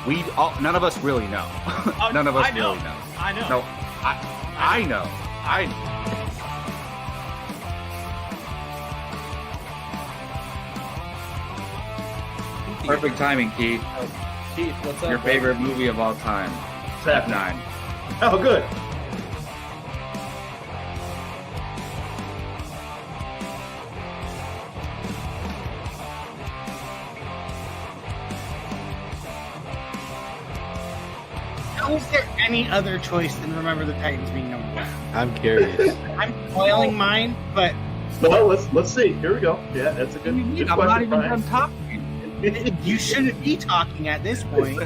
None of us really know. None of us really know. I know. No, I know. Perfect timing, Keith. Keith, what's up? Your favorite movie of all time, F9. Oh, good. How is there any other choice than Remember the Titans being number one? I'm curious. I'm spoiling mine, but Well, let's see. Here we go. Yeah, that's a good I'm question, not even Brian. done talking. you shouldn't be talking at this point.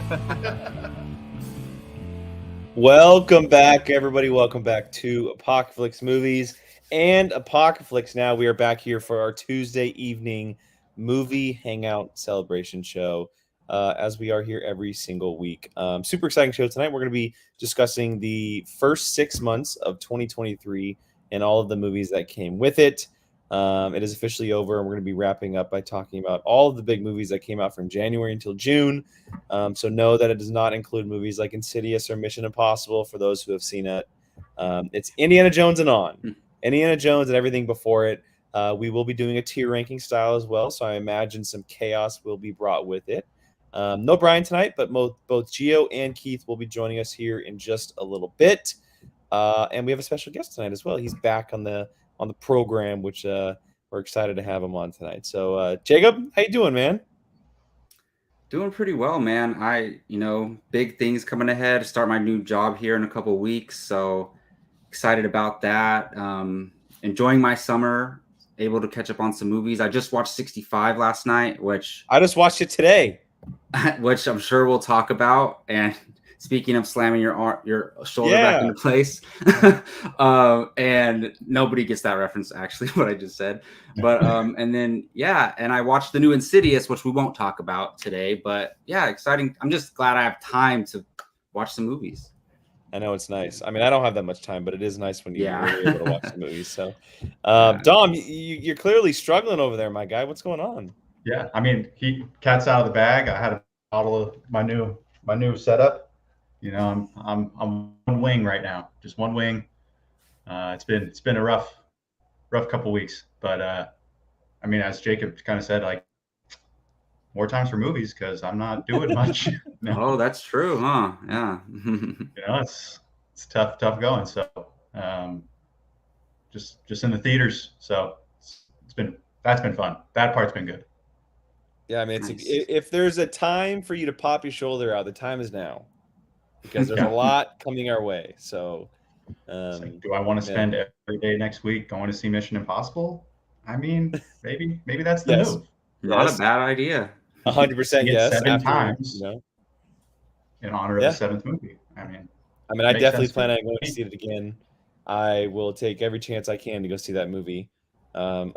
Welcome back, everybody. Welcome back to Apocaflix Movies and Apocaflix. Now we are back here for our Tuesday evening movie hangout celebration show, as we are here every single week. Super exciting show tonight. We're going to be discussing the first 6 months of 2023 and all of the movies that came with it. It is officially over, and we're going to be wrapping up by talking about all of the big movies that came out from January until June. So know that it does not include movies like Insidious or Mission Impossible for those who have seen it. It's Indiana Jones and on. Indiana Jones and everything before it. We will be doing a tier ranking style as well, so I imagine some chaos will be brought with it. No Brian tonight, but both Gio and Keith will be joining us here in just a little bit. And we have a special guest tonight as well. He's back on the program, which we're excited to have him on tonight. So Jacob, how you doing, man? Doing pretty well, man. Big things coming ahead. Start my new job here in a couple of weeks, so excited about that. Enjoying my summer, able to catch up on some movies. I just watched 65 last night, which I just watched it today. Which I'm sure we'll talk about. And speaking of slamming your shoulder back into place, and nobody gets that reference, actually, what I just said. But and then and I watched the new Insidious, which we won't talk about today. But yeah, exciting. I'm just glad I have time to watch some movies. I know it's nice. I mean, I don't have that much time, but it is nice when you're able to watch some movies. So, Dom, you're clearly struggling over there, my guy. What's going on? Yeah, I mean, cat's out of the bag. I had a bottle of my new setup. You know, I'm one wing right now, just one wing. It's been a rough couple weeks, but I mean, as Jacob kind of said, like more times for movies because I'm not doing much. Oh, that's true, huh? Yeah. You know, it's tough going. So just in the theaters. So that's been fun. That part's been good. Yeah, I mean, Nice. if there's a time for you to pop your shoulder out, the time is now, because there's a lot coming our way. So, do I want to spend every day next week going to see Mission Impossible? I mean, maybe that's the move. Not a bad idea. 100% yes. 7 times, you know, in honor of the 7th movie. I mean, I definitely plan on going to see it again. I will take every chance I can to go see that movie.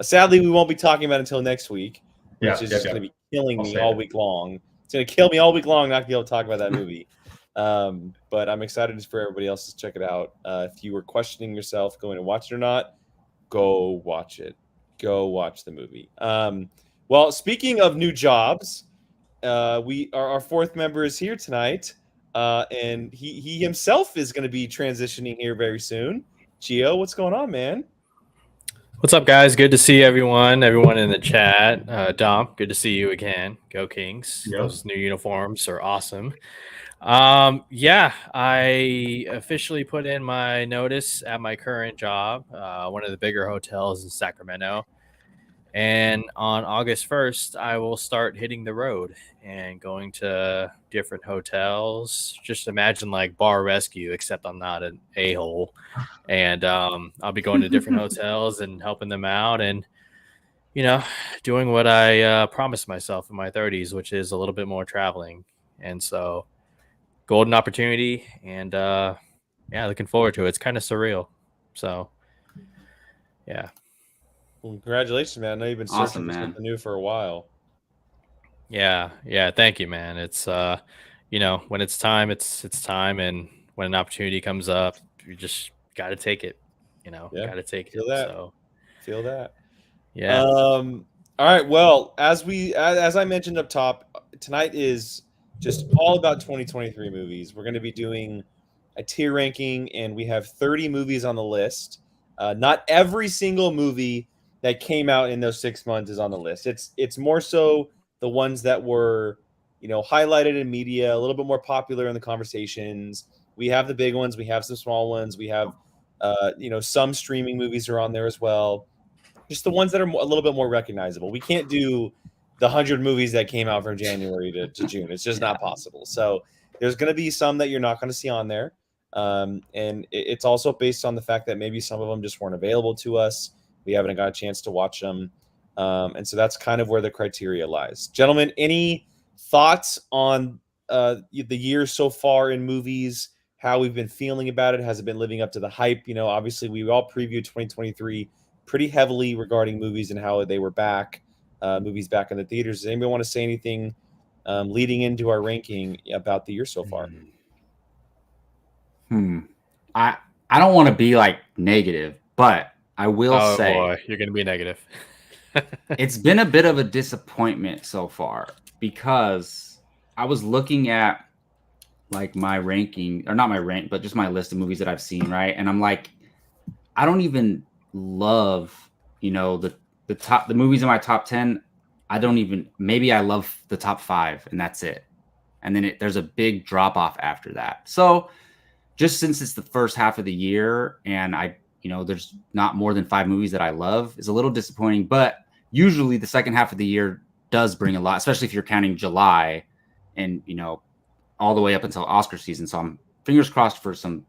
Sadly, we won't be talking about it until next week, which is just going to be killing me all week long. It's going to kill me all week long not to be able to talk about that movie. But I'm excited for everybody else to check it out. If you were questioning yourself going to watch it or not, go watch it. Go watch the movie. Well, speaking of new jobs, our fourth member is here tonight, and he himself is going to be transitioning here very soon. Gio, what's going on, man? What's up, guys? Good to see everyone in the chat. Dom, good to see you again. Go Kings. Yep. Those new uniforms are awesome. I officially put in my notice at my current job, one of the bigger hotels in Sacramento. And on August 1st, I will start hitting the road and going to different hotels. Just imagine like Bar Rescue, except I'm not an a-hole. And I'll be going to different hotels and helping them out and, doing what I promised myself in my 30s, which is a little bit more traveling. And so golden opportunity and, looking forward to it. It's kind of surreal. So, yeah. Well, congratulations, man. I know you've been searching for something new for a while. Yeah. Thank you, man. It's when it's time, it's time, and when an opportunity comes up, you just got to take it. Got to take Feel it. that. So, Feel that. yeah. All right. Well, as I mentioned up top, tonight is just all about 2023 movies. We're going to be doing a tier ranking, and we have 30 movies on the list. Not every single movie that came out in those 6 months is on the list. It's more so the ones that were, highlighted in media, a little bit more popular in the conversations. We have the big ones, we have some small ones, we have some streaming movies are on there as well. Just the ones that are a little bit more recognizable. We can't do the 100 movies that came out from January to June. It's just not possible. So there's going to be some that you're not going to see on there. And it's also based on the fact that maybe some of them just weren't available to us. We haven't got a chance to watch them. And so that's kind of where the criteria lies. Gentlemen, any thoughts on the year so far in movies, how we've been feeling about it? Has it been living up to the hype? Obviously we all previewed 2023 pretty heavily regarding movies and how they were back, movies back in the theaters. Does anybody want to say anything leading into our ranking about the year so far? I don't want to be like negative, but I will say, boy, you're going to be negative. It's been a bit of a disappointment so far because I was looking at like my ranking, or not my rank, but just my list of movies that I've seen, right? And I'm like, I don't even love, the movies in my top 10. Maybe I love the top 5 and that's it. And then there's a big drop off after that. So just since it's the first half of the year and there's not more than 5 movies that I love, is a little disappointing, but usually the second half of the year does bring a lot, especially if you're counting July and, all the way up until Oscar season. So I'm fingers crossed for some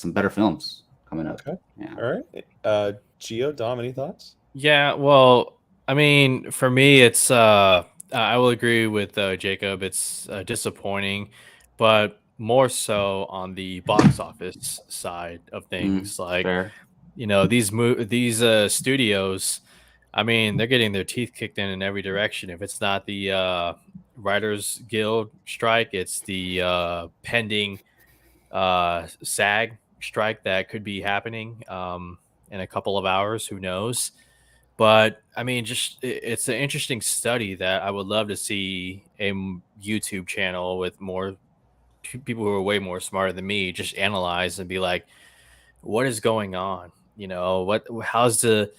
better films coming up. Okay. Yeah. All right. Gio, Dom, any thoughts? Yeah, well, I mean, for me, it's I will agree with Jacob. It's disappointing, but more so on the box office side of things. Fair. These studios, I mean, they're getting their teeth kicked in every direction. If it's not the Writers Guild strike, it's the pending SAG strike that could be happening in a couple of hours. Who knows? But I mean, it's an interesting study that I would love to see a YouTube channel with more people who are way more smarter than me just analyze and be like, what is going on? How's the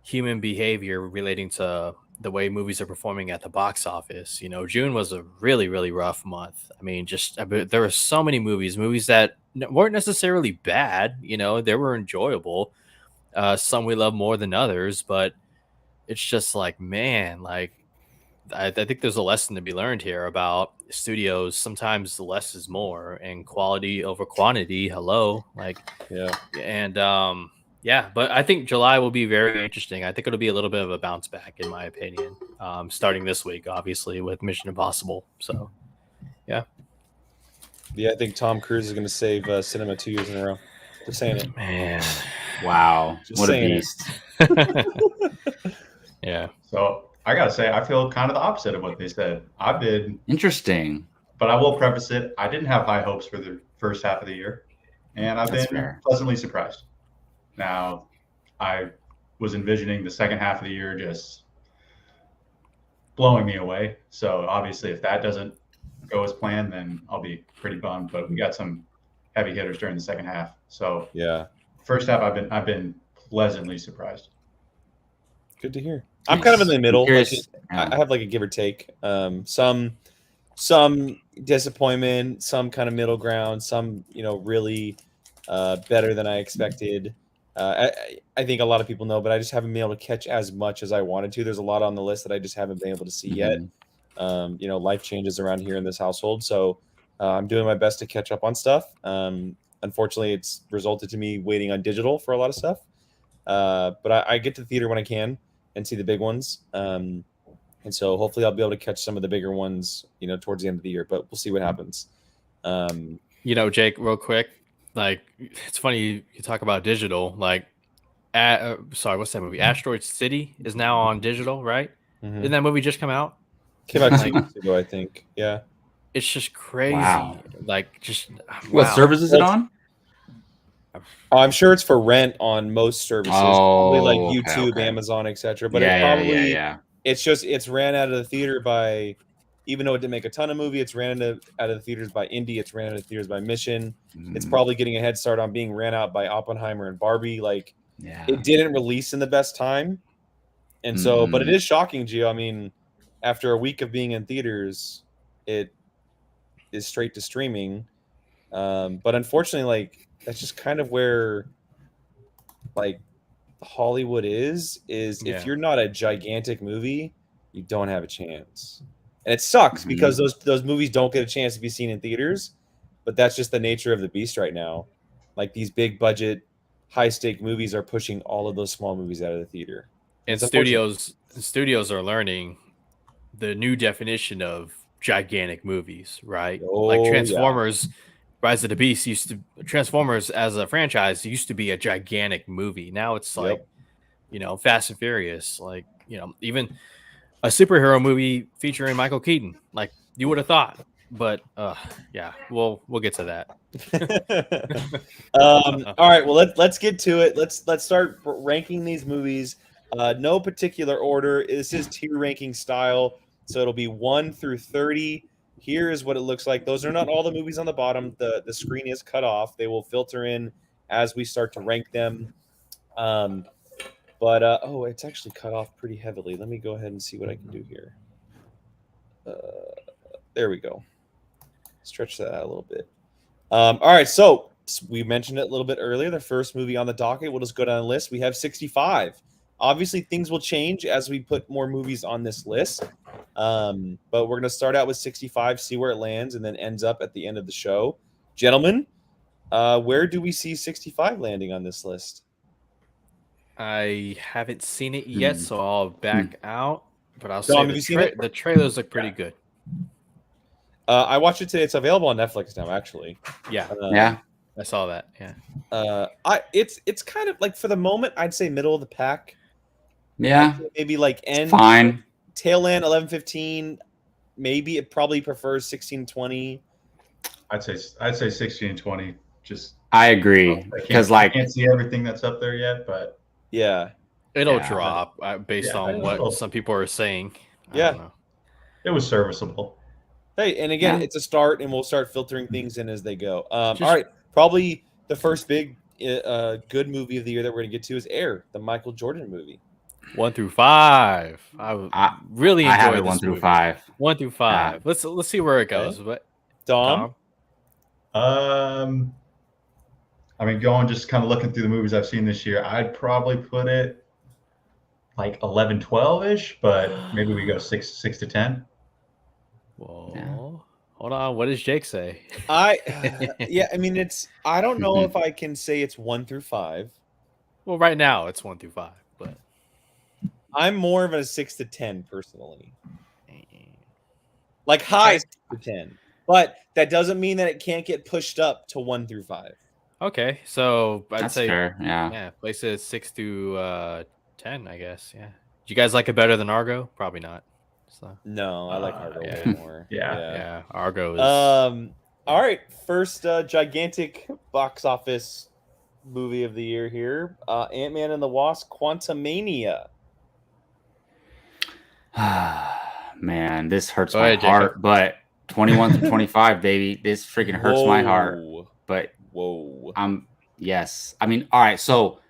human behavior relating to the way movies are performing at the box office? June was a really, really rough month. I mean, there were so many movies that weren't necessarily bad. They were enjoyable. Some we love more than others, but it's just like, man, like I think there's a lesson to be learned here about studios. Sometimes the less is more, and quality over quantity. Hello, yeah, and but I think July will be very interesting. I think it'll be a little bit of a bounce back, in my opinion, starting this week, obviously with Mission Impossible. So, yeah. I think Tom Cruise is going to save cinema 2 years in a row. Just saying it, man. Wow, Just what a saying beast! Yeah. So I gotta say, I feel kind of the opposite of what they said. I've been Interesting. But I will preface it. I didn't have high hopes for the first half of the year, and I've That's been fair. pleasantly surprised. Now, I was envisioning the second half of the year just blowing me away. So obviously, if that doesn't go as planned, then I'll be pretty bummed. But we got some heavy hitters during the second half. So yeah. first half, I've been pleasantly surprised. Good to hear. I'm kind of in the middle. Yeah. I have like a give or take. Some disappointment, some kind of middle ground, some really better than I expected. I think a lot of people know, but I just haven't been able to catch as much as I wanted to. There's a lot on the list that I just haven't been able to see yet. Life changes around here in this household, so I'm doing my best to catch up on stuff. Unfortunately, it's resulted to me waiting on digital for a lot of stuff. But I get to the theater when I can and see the big ones. And so hopefully I'll be able to catch some of the bigger ones, towards the end of the year, but we'll see what happens. Jake, real quick, like, it's funny you talk about digital, like, what's that movie? Asteroid City is now on digital, right? Mm-hmm. Didn't that movie just come out? Came out 2 weeks ago, I think. Yeah. It's just crazy. Wow. Like, just What service is it on? I'm sure it's for rent on most services, probably like YouTube, okay. Amazon, etc. But Yeah. it's ran out of the theater by, even though it didn't make a ton of movie, it's ran out of the theaters by Indie. It's ran out of the theaters by Mission. It's probably getting a head start on being ran out by Oppenheimer and Barbie. Like, Yeah. it didn't release in the best time. And so, but it is shocking, Gio. I mean, after a week of being in theaters, it is straight to streaming. But unfortunately, like, that's just kind of where, like, Hollywood is if you're not a gigantic movie, you don't have a chance. And it sucks because those movies don't get a chance to be seen in theaters, but that's just the nature of the beast right now. Like, these big budget, high stake movies are pushing all of those small movies out of the theater. And studios are learning the new definition of gigantic movies, right? Like Transformers, Rise of the Beast Transformers as a franchise used to be a gigantic movie. Now it's like, Fast and Furious, like, even a superhero movie featuring Michael Keaton. Like, you would have thought, but yeah, we'll get to that. All right, well, let's get to it. Let's start ranking these movies. No particular order. This is tier ranking style, so it'll be 1 through 30. Here is what it looks like. Those are not all the movies on the bottom. The screen is cut off. They will filter in as we start to rank them. But it's actually cut off pretty heavily. Let me go ahead and see what I can do here. There we go. Stretch that out a little bit. All right, so we mentioned it a little bit earlier. The first movie on the docket. We'll just go down the list. We have 65. Obviously, things will change as we put more movies on this list. But we're going to start out with 65, see where it lands, and then ends up at the end of the show. Gentlemen, where do we see 65 landing on this list? I haven't seen it yet, so I'll back out. But I'll Dom, say the trailers look pretty good. I watched it today. It's available on Netflix now, actually. Yeah. I saw that. Yeah. It's kind of like, for the moment, I'd say middle of the pack. Yeah. Maybe like end. Fine. Tail end 11-15. Maybe it probably prefers 16-20. I'd say 16 and 20. Just I agree, because I can't see everything that's up there yet, but yeah, it'll drop based on what some people are saying. I don't know. It was serviceable. Hey, and again, it's a start, and we'll start filtering things in as they go. All right, probably the first big good movie of the year that we're going to get to is Air, the Michael Jordan movie. 1 through 5. I really enjoyed have it this 1 through movie. 5. 1 through 5. Let's see where it goes. But Dom? I mean, just kind of looking through the movies I've seen this year, I'd probably put it like 11, 12-ish, but maybe we go 6 to 10. Whoa. Hold on. What does Jake say? I mean, I don't know if I can say it's 1 through 5. Well, right now it's 1 through 5, but I'm more of a 6 to 10 personally. Like high 6 to 10. But that doesn't mean that it can't get pushed up to 1 through 5. Okay, so I'd say fair. Yeah, place it 6 to 10, I guess. Yeah. Do you guys like it better than Argo? Probably not. So no, I like Argo way more. Yeah. Argo is. All right, first gigantic box office movie of the year here. Ant-Man and the Wasp: Quantumania. Man, this hurts my heart, but 21 to 25, baby. This freaking hurts my heart. But yes. I mean, all right, so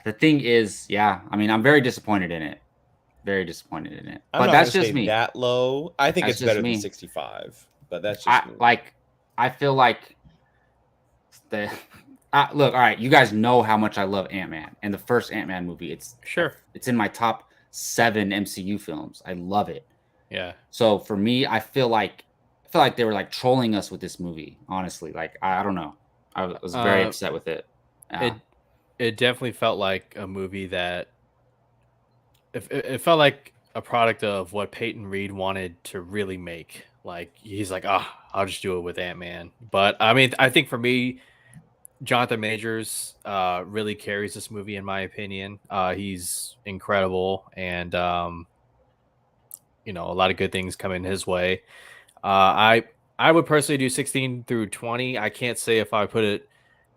the thing is, I mean, I'm very disappointed in it. Very disappointed in it. But that's just me. That low. I think it's better than 65. But that's just me. I feel like look, all right, you guys know how much I love Ant-Man and the first Ant-Man movie. It's in my top 7 MCU films. I love it. Yeah. So for me, I feel like they were like trolling us with this movie. Honestly, like I don't know. I was very upset with it. It definitely felt like a movie that it felt like a product of what Peyton Reed wanted to really make. Like, he's like, I'll just do it with Ant-Man. But I mean, I think for me, Jonathan Majors really carries this movie, in my opinion. He's incredible, and a lot of good things coming his way. I would personally do 16 through 20. I can't say if I put it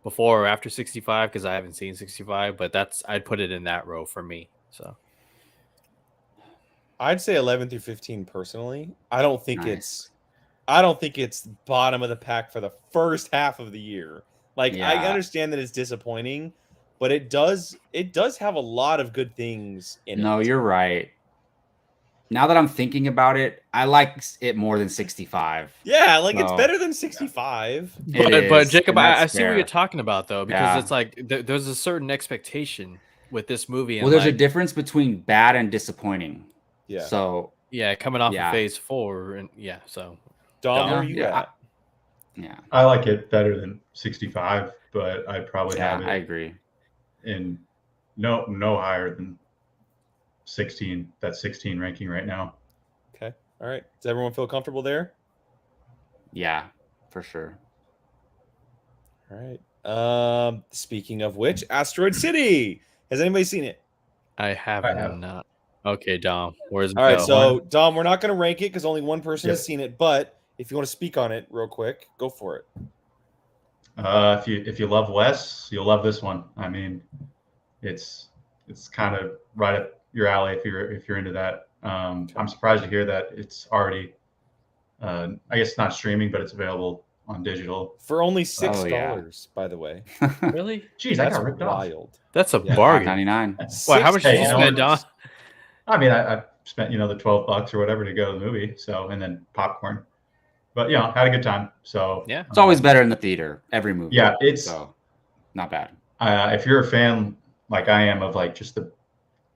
before or after 65 because I haven't seen 65, but I'd put it in that row for me. So I'd say 11 through 15 personally. I don't think Nice. it's bottom of the pack for the first half of the year. Like I Yeah. understand that it's disappointing, but it does have a lot of good things in No, it. you're right. Now that I'm thinking about it, I like it more than 65. Yeah, like it's So, better than 65. It But is, Jacob, and I that's see what you're fair. talking about though, because Yeah. it's like there's a certain expectation with this movie, Well, and there's a like difference between bad and disappointing. Yeah. So, yeah, coming off of yeah. Phase 4, and yeah, so Dom, where Yeah, are you yeah, at? yeah. I like it better than 65, but I'd probably Yeah, have I it agree. in no higher than 16. That's 16 ranking right now. Okay. All right. Does everyone feel comfortable there? Yeah, for sure. All right. Speaking of which, Asteroid City. Has anybody seen it? I have I have. not. Okay, Dom, where's it All right, go? so Dom, we're not going to rank it because only one person has Yep. seen it. But if you want to speak on it real quick, go for it. If you love Wes, you'll love this one. I mean, it's kind of right up your alley if you're into that. I'm surprised to hear that it's already. I guess not streaming, but it's available on digital. For only Oh, yeah. $6, by the way. Really? Jeez, I That's got ripped off. wild. That's a Yeah. bargain. $5.99. Wow, how much did Hey, you you know spend, Dom? what? I mean, I spent the $12 or whatever to go to the movie, so and then popcorn. But had a good time. So Yeah. It's always better in the theater, every movie. Yeah, it's So, not bad. if you're a fan like I am of like just the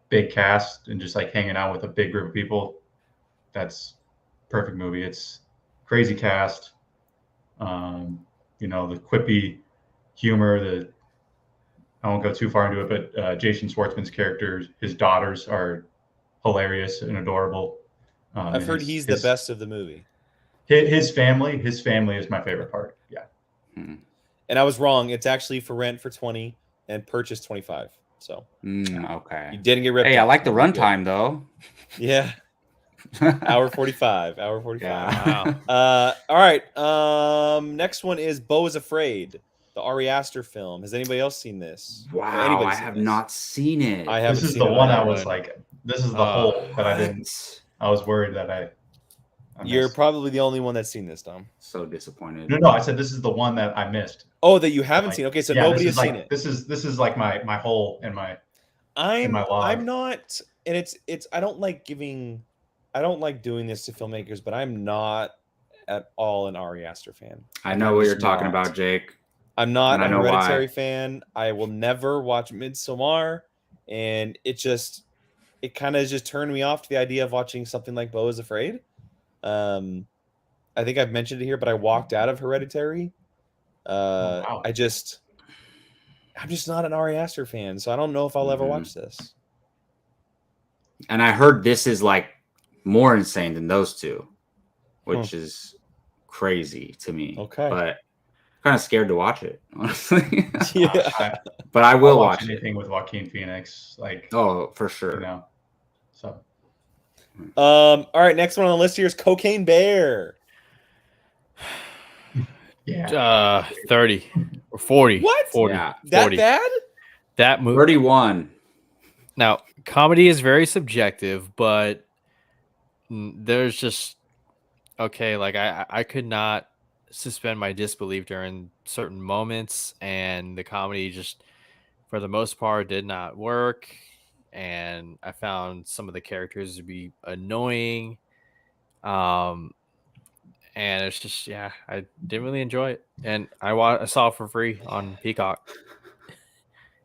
big cast and just like hanging out with a big group of people, that's perfect movie. It's crazy cast. The quippy humor. I won't go too far into it, but Jason Schwartzman's characters, his daughters are hilarious and adorable. I've heard he's the best of the movie. His family is my favorite part. Yeah. And I was wrong. It's actually for rent for 20 and purchase 25. So Okay. you didn't get ripped Hey, I off. like the You're good. runtime though. Yeah. Hour 45. Hour 45. Yeah. Wow. All right. Next one is Beau is Afraid, the Ari Aster film. Has anybody else seen this? Wow, I have not seen it. I haven't This is seen the it one I either. was like, this is the hole that I didn't. I was worried that I You're missed. probably the only one that's seen this, Tom. So disappointed. No, I said this is the one that I missed. Oh, that you haven't Like, seen. Okay, so yeah, nobody this has is seen like, it. This is like my hole in my my log. I'm not, and it's I don't like doing this to filmmakers, but I'm not at all an Ari Aster fan. I know what you're talking about, Jake. I'm not And I a know Hereditary why. fan. I will never watch Midsommar, and it kind of just turned me off to the idea of watching something like Beau is Afraid. I think I've mentioned it here, but I walked out of Hereditary. Wow. I'm just not an Ari Aster fan, so I don't know if I'll ever watch this. And I heard this is like more insane than those two, which is crazy to me. Okay. But kind of scared to watch it, honestly. Yeah. But I will I'll watch it. anything with Joaquin Phoenix, like Oh, for sure. So All right, next one on the list here is Cocaine Bear. yeah. 30 or 40. What? 40. Yeah. That 40. bad? That movie. 31. Now, comedy is very subjective, but there's just okay. Like I could not suspend my disbelief during certain moments, and the comedy just, for the most part, did not work. And I found some of the characters to be annoying. And it's just, yeah, I didn't really enjoy it. And I saw it for free on Peacock.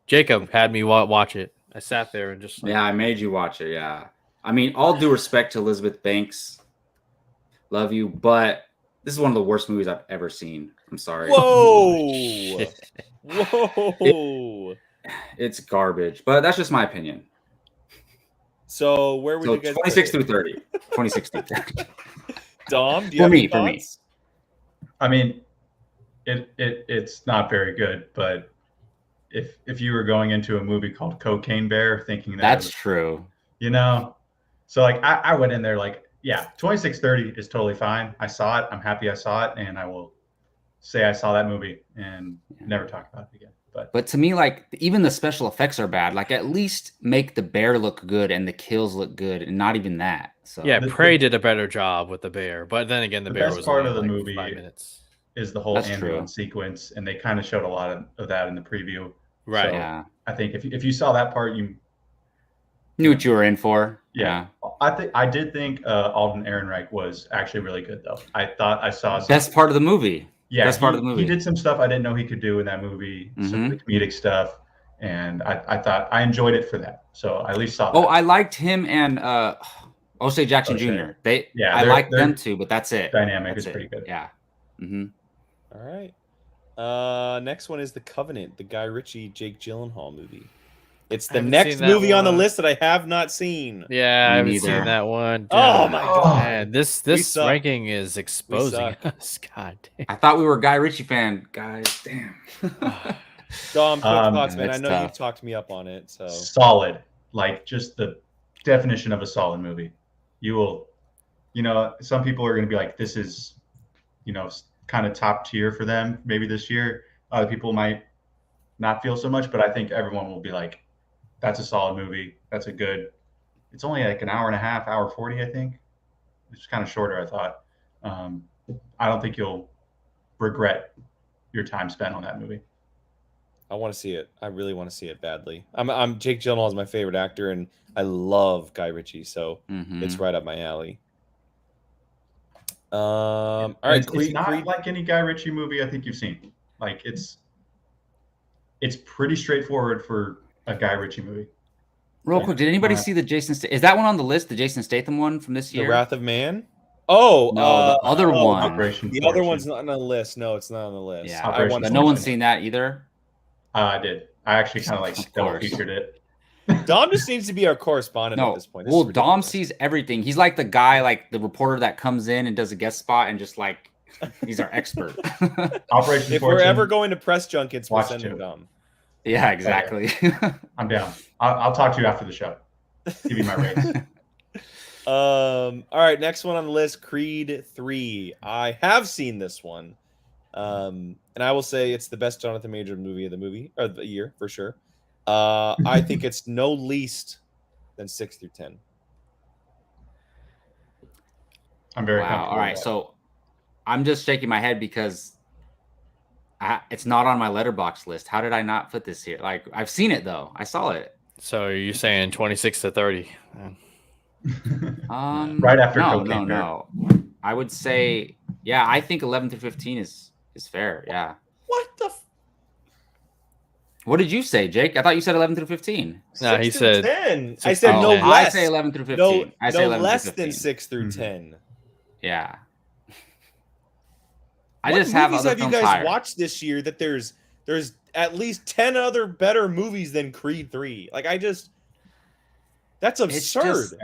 Jacob had me watch it. I sat there and just Yeah, I made you watch it. Yeah. I mean, all due respect to Elizabeth Banks. Love you. But this is one of the worst movies I've ever seen. I'm sorry. Whoa. Whoa. It's garbage. But that's just my opinion. So where would So you guys 26 put it? through 30. 26 through 30. Dom, do you For have me, any for me. thoughts? I mean, it's not very good, but if you were going into a movie called Cocaine Bear thinking that That's true. so like I went in there like, yeah, 2630 is totally fine. I saw it. I'm happy I saw it, and I will say I saw that movie and never talk about it again. But to me, like even the special effects are bad. Like at least make the bear look good and the kills look good, and not even that. So Yeah, Prey did a better job with the bear, but then again, the bear best was part only of the like movie 5 minutes. is the whole That's ambulance true. sequence, and they kind of showed a lot of that in the preview. Right. So yeah, I think if you saw that part, you knew what you were in for. yeah. I did think Alden Ehrenreich was actually really good though. I thought I saw some, Best part of the movie. yeah, Best part of the he movie. did some stuff I didn't know he could do in that movie, some of the Mm-hmm. comedic stuff, and I thought I enjoyed it for that. So I at least saw that. Oh, I liked him and O'Shea Jackson O'Shea. Jr. They, Yeah, I liked their them too, but that's it. dynamic That's is pretty good. Yeah. Mm-hmm. All right. Next one is The Covenant, the Guy Ritchie, Jake Gyllenhaal movie. It's the haven't next seen that movie on the one. list that I have not seen. Yeah, I Me haven't neither. seen that one. Oh my god. Man, this suck. ranking is exposing suck. us. God damn. I thought we were a Guy Ritchie fan, guys. Damn. Dom, quick thoughts, man. I It's know tough. you've talked me up on it. So Solid, like just the definition of a solid movie. You will, some people are going to be like, this is, kind of top tier for them maybe this year. Other people might not feel so much, but I think everyone will be like, that's a solid movie. That's a good. It's only like an hour and a half, hour 40, I think. It's kind of shorter, I thought. I don't think you'll regret your time spent on that movie. I want to see it. I really want to see it badly. I'm Jake Gyllenhaal is my favorite actor, and I love Guy Ritchie, so it's right up my alley. All right, it's not like any Guy Ritchie movie I think you've seen. Like it's pretty straightforward for a Guy Ritchie movie. Real quick, did anybody see the Jason? Is that one on the list? The Jason Statham one from this year? The Wrath of Man. Oh, no, the other one. Operation the Fortune. other one's not on the list. No, it's not on the list. Yeah, Operation no one's seen that either. I did. I actually kind of like double featured it. Dom just seems to be our correspondent at this point. Well, Dom sees everything. He's like the guy, like the reporter that comes in and does a guest spot and just like he's our expert. Operation If Fortune, we're ever going to press junkets, we're watch sending two. Dom. Yeah, exactly. I'm down. I'll talk to you after the show. Give you my rates. All right, next one on the list, Creed 3. I have seen this one. And I will say it's the best Jonathan Major movie of the year for sure. I think it's no least than 6 through 10. I'm very wow. comfortable. All right, with that. so I'm just shaking my head because it's not on my letterbox list. How did I not put this here? Like I've seen it though. I saw it. So you're saying 26 to 30? Right after Cocaine Bear. No. I would say, yeah, I think 11 through 15 is fair. Yeah. What the? What did you say, Jake? I thought you said 11 through 15. No, he 6 through said 10. I 6 said through no 10. I less. say 11 through 15. No, I say no 11 less through than 15. 6 through Mhm. 10. Yeah. What I just have movies other have you films guys higher. watched this year that there's at least 10 other better movies than Creed 3? Like that's absurd. just-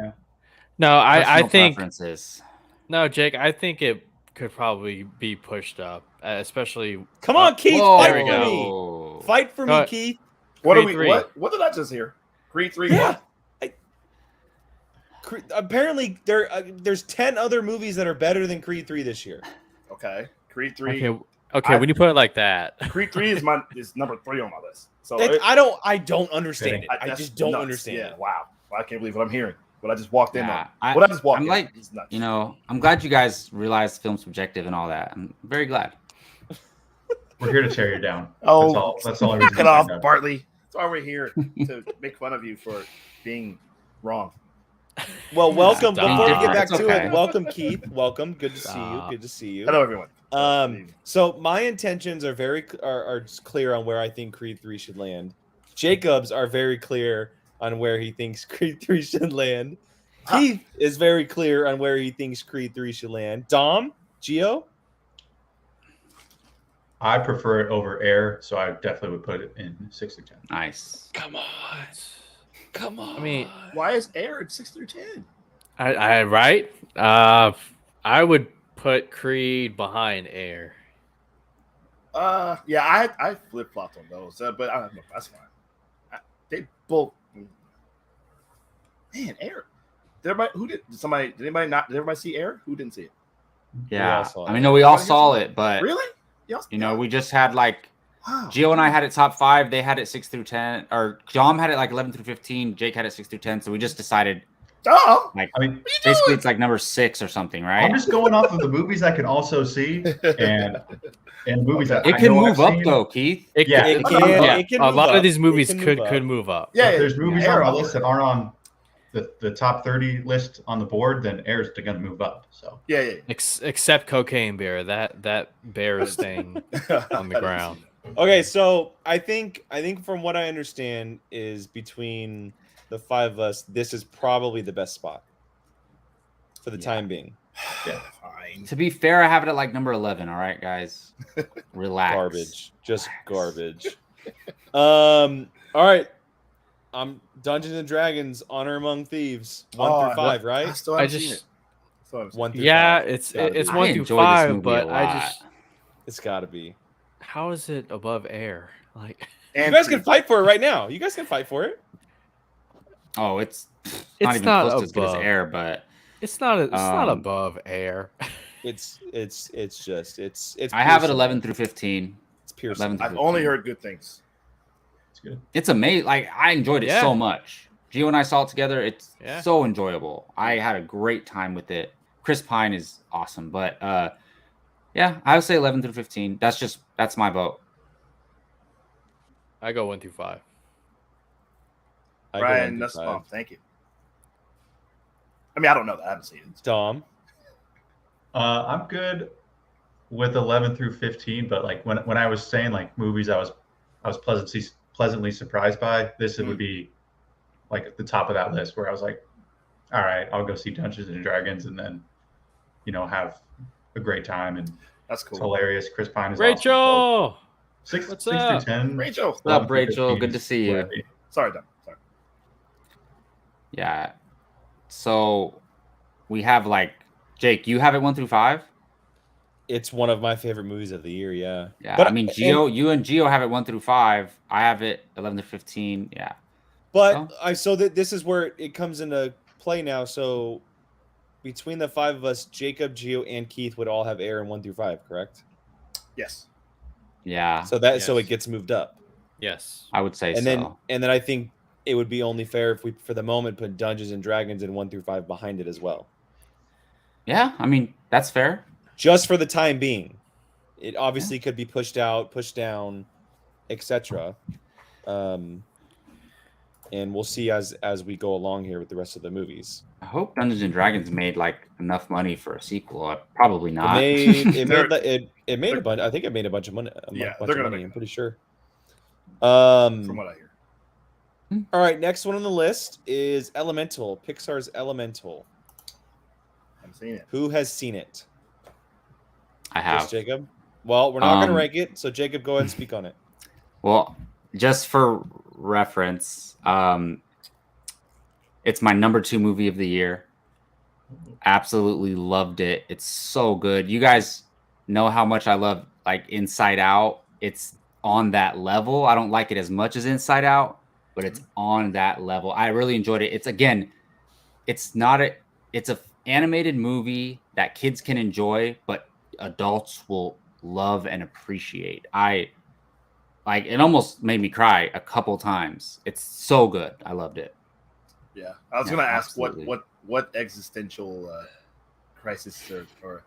No, I Personal think preferences. no, Jake. I think it could probably be pushed up, especially. Come on, Keith, whoa, fight there we for go. me. Fight for Go me, ahead. Keith. What are Creed we? 3. What did I just hear? Creed 3. Yeah. What? Apparently there's 10 other movies that are better than Creed 3 this year. Okay. Creed 3. Okay. When you put it like that, Creed 3 is number 3 on my list. So I don't understand it. I that's just don't nuts. understand Yeah. it. Wow. I can't believe what I'm hearing. What I just walked in Yeah, on. What I just walked I'm in like, on is nuts. I'm glad you guys realize film's subjective and all that. I'm very glad. We're here to tear you down. Oh, that's all. knock it off, Bartley. That's why we're here to make fun of you for being wrong. Well, welcome. Stop. Before we get back It's to okay. it, welcome, Keith. Welcome. Good to see you. Stop. Good to see you. Hello, everyone. So my intentions are are clear on where I think Creed 3 should land. Jacob's are very clear on where he thinks Creed 3 should land. Keith is very clear on where he thinks Creed 3 should land. Dom, Gio, I prefer it over Air, so I definitely would put it in 6 to 10. Nice. come on. I mean, Why is Air at 6 through 10? I right. I would put Creed behind Air. Yeah, I flip flopped on those, but I don't know. That's fine. They both. Man, Air. Did everybody see Air? Who didn't see it? Yeah. all saw I it. mean, no, we all Everybody saw saw it, but Really? Y'all- we just had like Wow. Gio and I had it top 5. They had it 6 through 10, or Dom had it like 11 through 15. Jake had it 6 through 10. So we just decided, Oh, like, I mean, basically it's like number 6 or something, right? I'm just going off of the movies I can also see and movies that It I can know move I've up seen. though, Keith. It, Yeah, it It can, can. yeah. It can A move lot up. of these movies It can could move up. move up. yeah. If there's movies on Arrow. my list that aren't on the top 30 list on the board, then Air's going to move up. So Yeah. Except Cocaine Bear. That bear is staying on the ground. Okay, so I think from what I understand is between the 5 of us, this is probably the best spot for the time being. Fine. To be fair, I have it at like number 11. All right, guys, relax. Garbage, just Relax. garbage. All right, Dungeons and Dragons: Honor Among Thieves 1 through 5, I right? still I haven't seen it. just Still haven't seen 1 through yeah, 5. it's Gotta it's be. I 1 through enjoyed this 5, movie but a I lot. just It's got to be. how is it above Air? Like it. You guys can fight for it right now. You guys can fight for it. Oh, it's It's not even not close to as good as above. Air, but it's not Um, above Air. It's I have it piercing. 11 through 15. It's piercing. 11 through I've only 15. heard good things. it's good. It's amazing. Like, I enjoyed it Yeah. so much. Gio and I saw it together. It's Yeah. so enjoyable. I had a great time with it. Chris Pine is awesome, but yeah, I would say 11 through 15. That's my vote. I go 1 through 5. I go 1 Brian through Nussbaum, 5. thank you. I mean, I don't know that. I haven't seen it. Dom. I'm good with 11 through 15, but like when I was saying like movies I was pleasantly surprised by, this would be like at the top of that list where I was like, all right, I'll go see Dungeons and Dragons and then have a great time, and That's it's cool. hilarious. Chris Pine is Rachel, awesome. So what's 6 up? through 10. Rachel. What's up, 11 through Rachel? 15 Good to is see where you. I'd be. Sorry, Dom. Sorry. Yeah. So we have like Jake, you have it 1 through 5? It's one of my favorite movies of the year. Yeah. Yeah. But I mean, Gio, you and Gio have it 1 through 5. I have it 11 to 15. Yeah. But so that this is where it comes into play now. So between the 5 of us, Jacob, Gio, and Keith would all have Air in 1 through 5, correct? Yes. Yeah. So it gets moved up. Yes. I would say And so. then I think it would be only fair if we, for the moment, put Dungeons and Dragons in 1 through 5 behind it as well. Yeah. I mean, that's fair. Just for the time being. It obviously could be pushed out, pushed down, etc. And we'll see as we go along here with the rest of the movies. I hope Dungeons and Dragons made like enough money for a sequel. Probably not. It made a bunch. I think it made a bunch of money. Yeah, bunch they're of gonna money. make I'm it. pretty sure. From what I hear. All right, next one on the list is Elemental, Pixar's Elemental. Haven't seen it. Who has seen it? I have. Just Jacob. Well, we're not going to Um, rank it, so Jacob, go ahead and speak on it. Well, just for reference, it's my number 2 movie of the year. Absolutely loved it. It's so good. You guys know how much I love like Inside Out. It's on that level. I don't like it as much as Inside Out, but it's on that level. I really enjoyed it. It's a animated movie that kids can enjoy, but adults will love and appreciate. It almost made me cry a couple times. It's so good. I loved it. Yeah, I was Yeah, gonna ask absolutely. what existential crisis or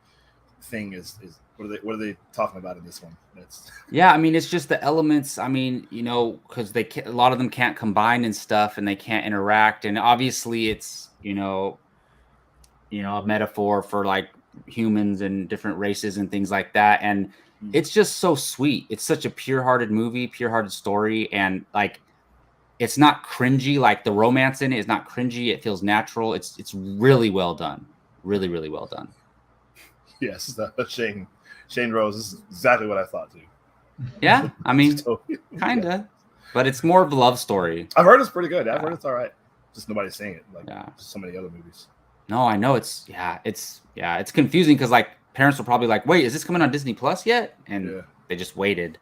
thing is what are they talking about in this one? It's Yeah, I mean, it's just the elements. I mean, because a lot of them can't combine and stuff, and they can't interact. And obviously, it's a metaphor for like humans and different races and things like that. And it's just so sweet. It's such a pure-hearted movie, pure-hearted story, and like it's not cringy. Like the romance in it is not cringy. It feels natural. It's really well done. Really, really well done. yes, Shane Rose is exactly what I thought too. Yeah, I mean, So, kind of, yeah. but it's more of a love story. I've heard it's pretty good. I've Yeah. heard it's all right. Just nobody's seeing it like Yeah. so many other movies. No, I know it's confusing because like parents were probably like, wait, is this coming on Disney Plus yet? And Yeah. they just waited.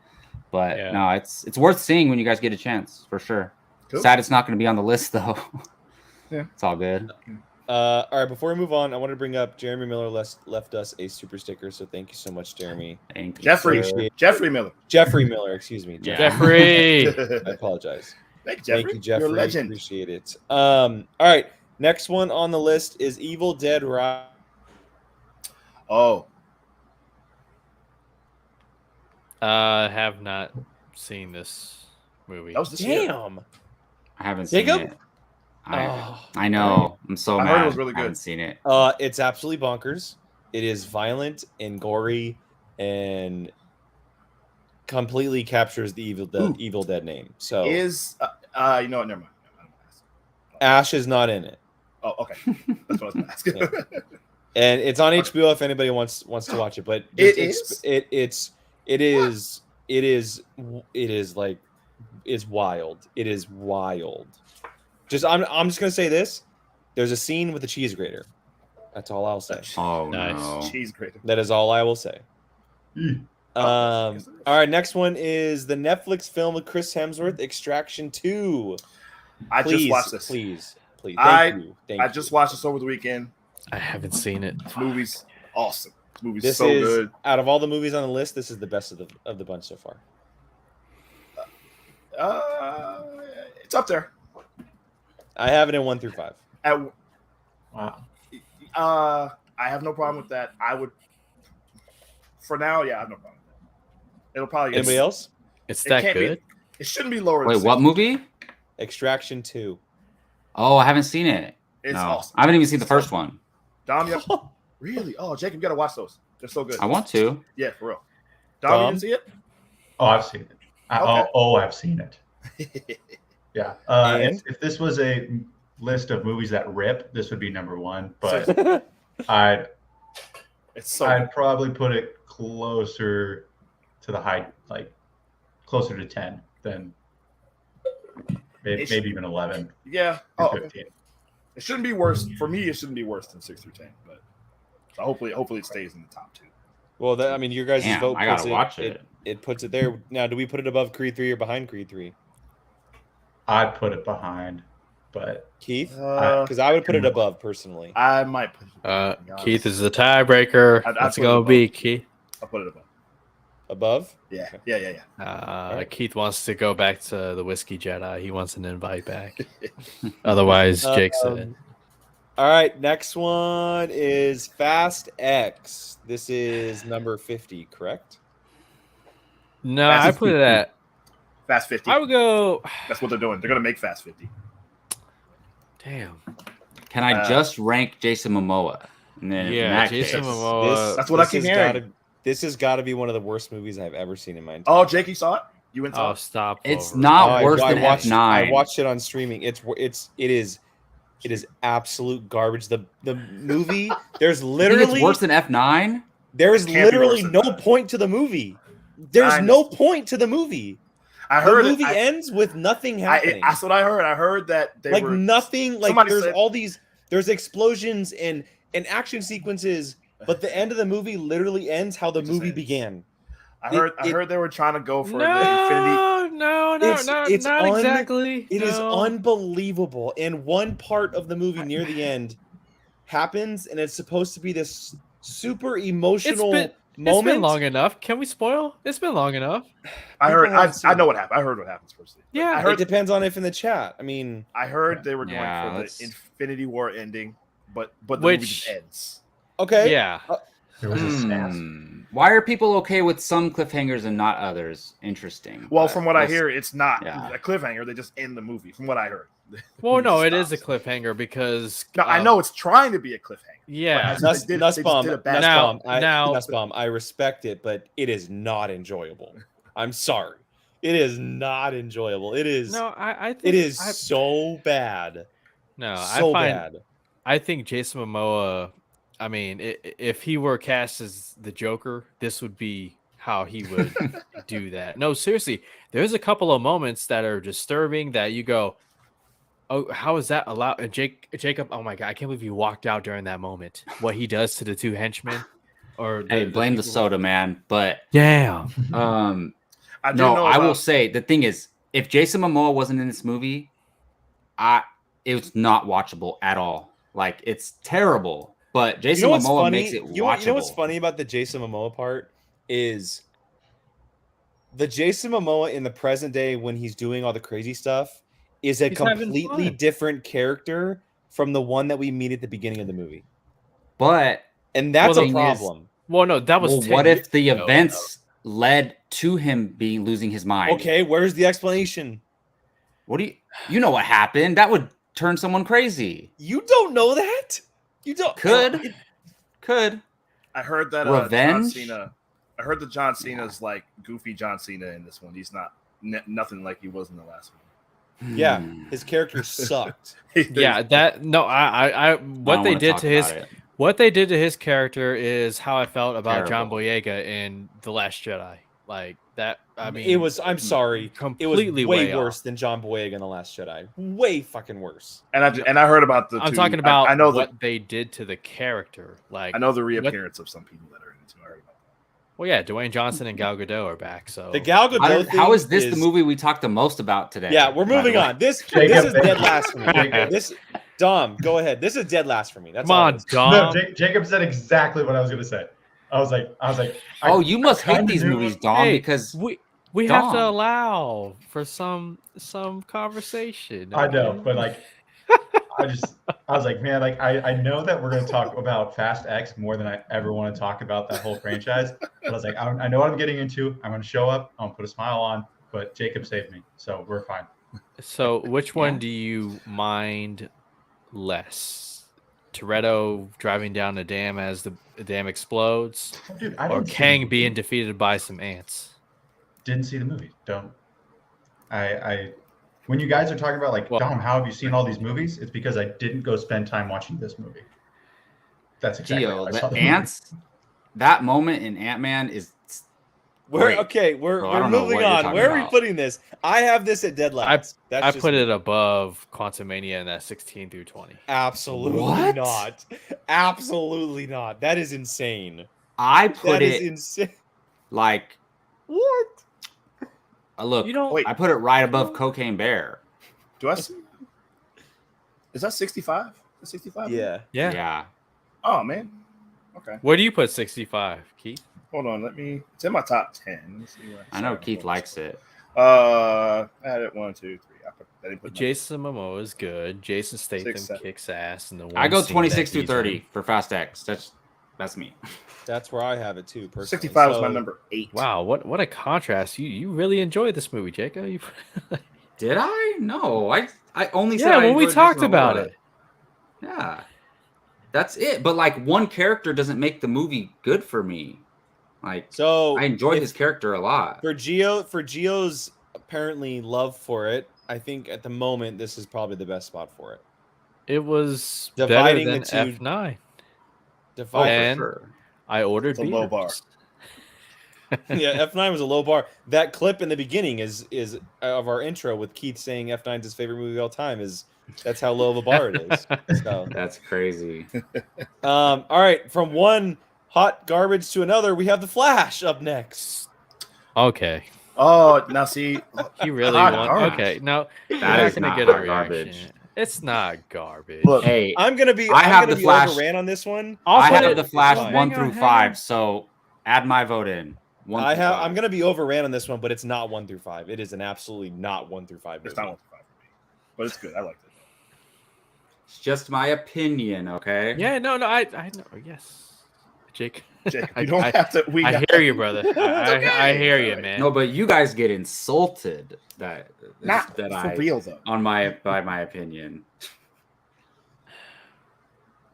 But Yeah. no, it's worth seeing when you guys get a chance for sure. Cool. Sad it's not going to be on the list though. Yeah. It's all good. All right, before we move on, I want to bring up Jeremy Miller left us a super sticker, so thank you so much, Jeremy. Thank you, Jeffrey. sir. Jeffrey Miller. Jeffrey Miller, excuse me. Yeah. Jeffrey. I apologize. Thank you, Jeffrey. Thank you, Jeffrey. You're a legend. Appreciate it. All right, next one on the list is Evil Dead Rise. Oh, Have not seen this movie. that was this year. Damn. I haven't seen Jacob? it. Oh, I know. I'm so I mad. heard it was really I haven't good. seen it. It's absolutely bonkers. It is violent and gory and completely captures the Evil Dead name. So Is you know what? Never mind. Ash is not in it. Oh, okay. That's what I was gonna ask. Yeah. And it's on HBO if anybody wants to watch it. But It is like it's wild. It is wild. I'm just gonna say this. There's a scene with a cheese grater. That's all I'll say. Oh Nice. no. Cheese grater. That is all I will say. All right, next one is the Netflix film with Chris Hemsworth, Extraction 2. I just watched this. Please. Thank I you. just watched this over the weekend. I haven't seen it. This movie's awesome. This movie's This so is good. out of all the movies on the list, this is the best of the bunch so far. It's up there. I have it in 1 through 5. Wow. I have no problem with that. I would, for now, yeah, I have no problem with that. It'll probably. Anybody else? It's It that can't be- good. It shouldn't be lower. Wait, than what 60. movie? Extraction 2. Oh, I haven't seen it. It's No. awesome. I haven't even seen the first one. Dom, you really? Oh, Jacob, you gotta watch those. They're so good. I want to. Yeah, for real. Dom, you didn't see it? Oh, I've seen it. Okay. I've seen it. Yeah. And? If this was a list of movies that rip, this would be number one. But I'd It's so good. I'd probably put it closer to the high, like closer to 10 than maybe even 11 Yeah. or Oh, 15. it shouldn't be worse. For me, it shouldn't be worse than 6 through 10. But so hopefully it stays in the top 2. Well, I mean, your guys' Damn, vote I puts gotta watch it. It puts it there. Now, do we put it above Creed 3 or behind Creed 3? I'd put it behind, but Keith? Uh, Because I would put it above personally. I might put it above, to be honest. Keith is the tiebreaker. I'd Let's put it go, above. be Keith. I'll put it above. Above? Yeah. Okay. Yeah. Keith wants to go back to the Whiskey Jedi. He wants an invite back. Otherwise, Jake said it. All right, next one is Fast X. This is number 50, correct? No, Fast I is put it at. Fast 50. I would go. That's what they're doing. They're gonna make Fast 50. Damn. Can I just rank Jason Momoa? And then in Yeah, that Jason case, Momoa. That's what I keep hearing. This has got to be one of the worst movies I've ever seen in my entire Oh, Jake, you saw it? You went and saw Oh, it? stop. It's over. not Oh, worse I than watched, F9. I watched it on streaming. It is absolute garbage. The movie, there's You think literally it's worse than F9? there is Can't be literally worse no than that. point to the movie. There's I no point to the movie. I The heard movie it. ends with nothing happening. That's what I heard. I heard that they like were nothing. Like somebody there's said- all these. There's explosions and action sequences, but the end of the movie literally ends how the It just movie ends. began. I heard they were trying to go for the Infinity. No, It's not un- exactly. It is No. unbelievable. And one part of the movie near the end happens, and it's supposed to be this super emotional It's moment. been long enough. Can we spoil? It's been long enough. I heard. People haven't seen I know it. what happened. I heard what happens personally. Yeah. I It heard. depends on if in the chat. I mean, I heard they were going Yeah, for let's- the Infinity War ending, but the movie just ends. okay. Yeah. there was a snap. Why are people okay with some cliffhangers and not others? Interesting. Well, But from what I we'll hear, it's not Yeah. a cliffhanger. They just end the movie. From what I heard. Well, Movie no, it just is a stops. cliffhanger because. No, I know it's trying to be a cliffhanger. Yeah. But they just did a bad Now- job. Nussbaum, I respect it, but it is not enjoyable. I'm sorry. It is not enjoyable. It is. No, I think It is I, so bad. no, So I find. bad. I think Jason Momoa. I mean, if he were cast as the Joker, this would be how he would do that. No, seriously, there's a couple of moments that are disturbing that you go, "Oh, how is that allowed?" And Jacob, oh my god, I can't believe you walked out during that moment. What he does to the two henchmen, or Hey, blame the people- soda, man. But Yeah, I do no, know I will about- say the thing is, if Jason Momoa wasn't in this movie, it was not watchable at all. Like it's terrible, but You Jason know what's Momoa funny? makes it You know what's watchable. funny about the Jason Momoa part is the Jason Momoa in the present day when he's doing all the crazy stuff is a He's having completely fun. different character from the one that we meet at the beginning of the movie. But And that's Well, a the thing is- problem. Well, no, that was well, 10 what years if the ago, events led to him losing his mind? Okay, where's the explanation? What do you know what happened? That would turn someone crazy. You don't know that? You don't Could. I heard that Revenge? John Cena. I heard that John Cena's like goofy John Cena in this one. He's not nothing like he was in the last one. Yeah, Hmm. his character sucked. Yeah, that no, I I what don't they wanna did talk to his about it. what they did to his character is how I felt about John Terrible. Boyega in The Last Jedi. Like that, I mean, It was. I'm sorry. It completely was way way worse off. than John Boyega in The Last Jedi. Way fucking worse. And I heard about the. I'm two- talking about I know what they did to the character. Like I know the reappearance of some people that are in it too. I heard about that. well, yeah, Dwayne Johnson and Gal Gadot are back. So The Gal Gadot thing How is this the movie we talked the most about today? Yeah, we're by the moving way? on. This Jacob, is thank dead you. last for me. Jacob. This Dom, go ahead. This is dead last for me. That's come all on, it is. No, Dom. Jacob said exactly what I was going to say. I was like, Oh, you must hate kinda these knew- movies, Dom, Hey, because we have to Dom. allow for some conversation. I know, okay? but like, I was like, man, like I know that we're going to talk about Fast X more than I ever want to talk about that whole franchise. But I was like, I know what I'm getting into. I'm going to show up. I'm going to put a smile on. But Jacob saved me, so we're fine. So, which one Yeah. do you mind less? Toretto driving down a dam as the dam explodes, Dude, I or didn't see the Kang movie. being defeated by some ants? Didn't see the movie. Don't. I when you guys are talking about like, Well- Dom, how have you seen all these movies? It's because I didn't go spend time watching this movie. That's exactly how Gio, I saw the the movie. ants, that moment in Ant-Man is We're great. we're Bro, I don't know moving what you're on. talking Where are we about. putting this? I have this at dead last. That's I just put me. it above Quantumania in that 16 through 20. Absolutely What? not. Absolutely not. That is insane. I put That is it insane. like What? look, You don't Wait. I put it right above Cocaine Bear. Do I see? Is that 65? 65? Yeah. Yeah. Yeah. Oh man. Okay. Where do you put 65, Keith? Hold on. It's in my top 10. Let me see where I know Keith likes it. I had it 1, 2, 3. I didn't put Jason Momoa is good. Jason Statham 6, 7. kicks ass in the one I go scene 26 that through he's 30 in. for Fast X. That's me. That's where I have it too, personally. 65 was my So- number 8. Wow, what a contrast! You really enjoyed this movie, Jacob. You... Did I? No. I only said yeah, I when we enjoyed talked Jason about Momoa. it. Yeah. That's it. But like one character doesn't make the movie good for me. Like So I enjoyed if- his character a lot. for Gio's apparently love for it. I think at the moment this is probably the best spot for it. It was Dividing better the than two- F9. Oh, Divide. And- for sure. I ordered It's a low bar. beers. Yeah, F9 was a low bar. That clip in the beginning is of our intro with Keith saying F9's his favorite movie of all time. That's how low of a bar it is. So, That's crazy. all right, from one hot garbage to another, we have the Flash up next. Okay, Oh, now see, he really Hot want. garbage. Okay, no, That you're is not not gonna get a hot reaction. garbage. It's not garbage. Look, Hey, I'm gonna be. I I'm have gonna the be Flash. overran on this one. I put have it- the Flash fine. 1 Hang through on, hang 5, on. so add my vote in. 1 I through have. 5. I'm gonna be overran on this one, but it's not 1 through 5. It is an absolutely not 1 through 5. it's movie. not 1 to 5 for me, but it's good. I liked it. It's just my opinion, okay? Yeah, no, I know. Yes, Jake. Jake, you don't have to. I hear you, brother. I hear you, man. No, but you guys get insulted that Not that for I real though. by my opinion.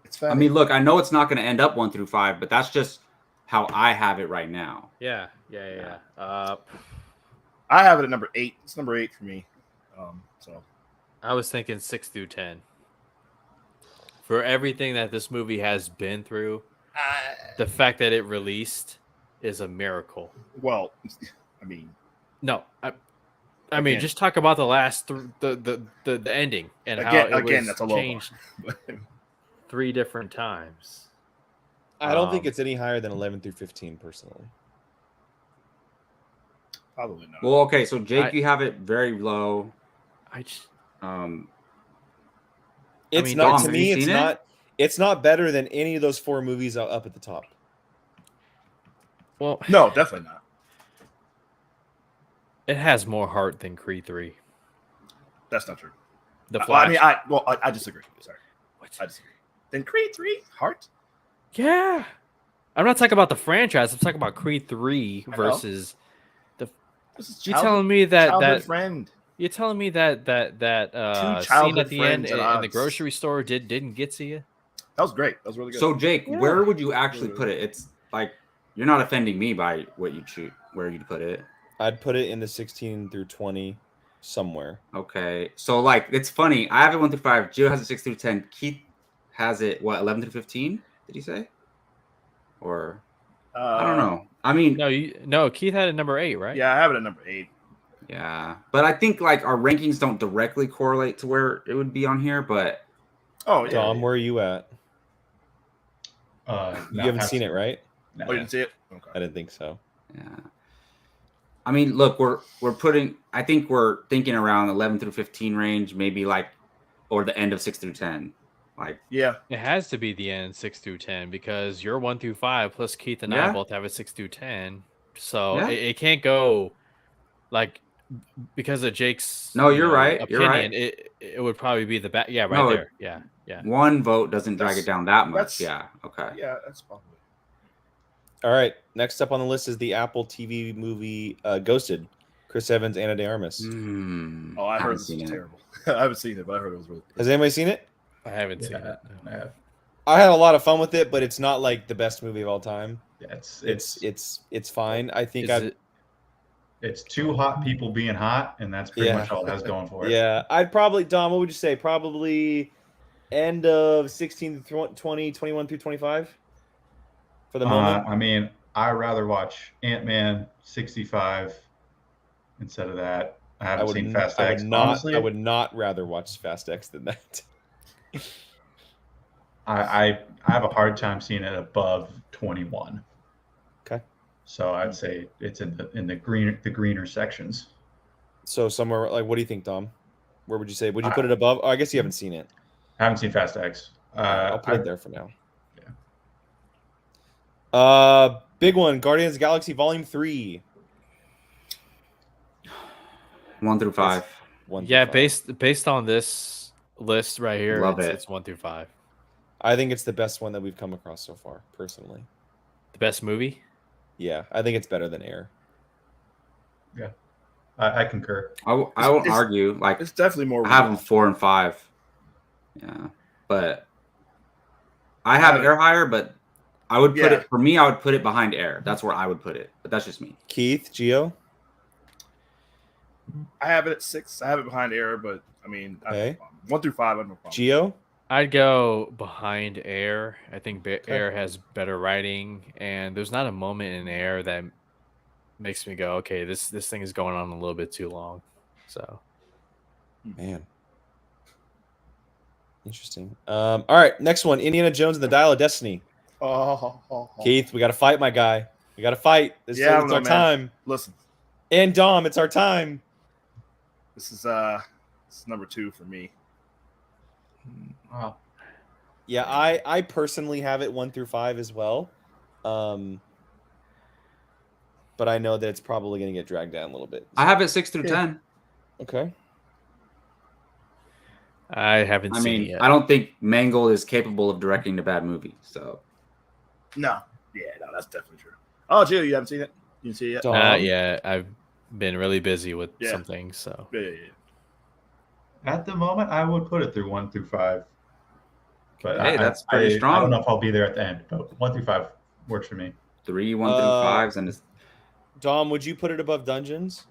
It's funny. I mean, look, I know it's not going to end up 1 through 5, but that's just how I have it right now. Yeah. I have it at number 8. It's number 8 for me. So I was thinking 6 through 10. For everything that this movie has been through, the fact that it released is a miracle. well, I mean, No, I mean, Again. just talk about the last the ending and how it again, was that's a low bar. changed 3 different times. I don't think Um, it's any higher than 11 through 15, personally. probably not. Well, okay, so Jake, I- you have it very low. I just Um, It's mean, not Dom, to have me. you It's seen it? not. It's not better than any of those 4 movies up at the top. Well, No, definitely not. it has more heart than Creed 3. That's not true. The Well, Flash. I disagree. Sorry, What? I disagree. Then Creed 3, Heart. Yeah. I'm not talking about the franchise. I'm talking about Creed 3 I know. versus This is you telling me that childhood friend. you're telling me that scene childhood at the end friends at in the odds. grocery store didn't get to you? That was great. That was really good. So Jake, Yeah. where would you actually put it? It's like you're not offending me by what you choose, where you'd put it. I'd put it in the 16 through 20 somewhere. Okay, so like it's funny. I have it 1 through 5. Gio has it 6 through 10. Keith has it 11 through 15. Did he say? Or I don't know. I mean, No, Keith had a number 8, right? Yeah, I have it at number 8. yeah, but I think like our rankings don't directly correlate to where it would be on here. But Oh yeah. Tom, where are you at? You haven't seen it, right? No. Oh, you didn't see it? Okay. I didn't think so. yeah, I mean, look, we're putting. I think we're thinking around 11 through 15 range, maybe like, or the end of 6 through 10. Like, It has to be the end 6 through 10 because you're 1 through 5 plus Keith and I Yeah. both have a 6 through 10. So Yeah. it can't go like because of Jake's No, you're right. opinion. You're right. It would probably be the back. Yeah, right No, there. Yeah. one vote doesn't drag That's- it down that that's- much. Yeah. Okay. Yeah, that's probably. All right. Next up on the list is the Apple TV movie Ghosted. Chris Evans, Anna de Armas. Oh, I heard haven't this seen was it. terrible. I haven't seen it, but I heard it was really. Has anybody seen it? I haven't seen Yeah, it. I have. I had a lot of fun with it, but it's not like the best movie of all time. Yeah, It's fine. I think it's two hot people being hot, and that's pretty Yeah. much all it has going for it. Yeah, I'd probably, Dom, what would you say? Probably end of 16 to 20, 21 through 25 for the moment. I mean, I'd rather watch Ant-Man 65 instead of that. I haven't seen Fast X. Honestly, I would not rather watch Fast X than that. I have a hard time seeing it above 21. Okay. So I'd say it's in the greener sections. So somewhere like, what do you think, Dom? Where would you say? Would you put it above? Oh, I guess you haven't seen it. I haven't seen Fast X. I'll put it there for now. Yeah. Big one, Guardians of the Galaxy Volume 3. 1 through 5. Yeah, based on this list right here, Love it. it's 1 through 5. I think it's the best one that we've come across so far, personally. The best movie? Yeah, I think it's better than Air. Yeah, I concur. I won't argue. Like, It's definitely more. I have them 4 and 5. Yeah, but I have Air higher, but I would put it, for me, I would put it behind Air. That's where I would put it, but that's just me. Keith, Gio? I have it at 6. I have it behind Air, but I mean, I have no problem. 1 through 5, I have no problem. Gio? I'd go behind Air. I think Air has better writing, and there's not a moment in Air that makes me go, okay, this thing is going on a little bit too long. So, Man. Interesting. All right, next one, Indiana Jones and the Dial of Destiny. Oh. Keith, we got to fight, my guy. We got to fight. It's our man. time. Listen, And Dom, it's our time. this is number 2 for me. Wow. Yeah, I personally have it 1 through 5 as well. But I know that it's probably going to get dragged down a little bit. I have it 6 through 10. Okay. I haven't I seen mean, it yet. I don't think Mangold is capable of directing a bad movie. So No, that's definitely true. Oh, Jill, you haven't seen it? You didn't see it yet? Dom. Yeah, I've been really busy with Yeah. some things, so. Yeah. At the moment, I would put it through 1 through 5. But Hey, that's pretty I strong. don't know if I'll be there at the end, but 1 through 5 works for me. 3 1 through 5s, and it's Dom, would you put it above Dungeons?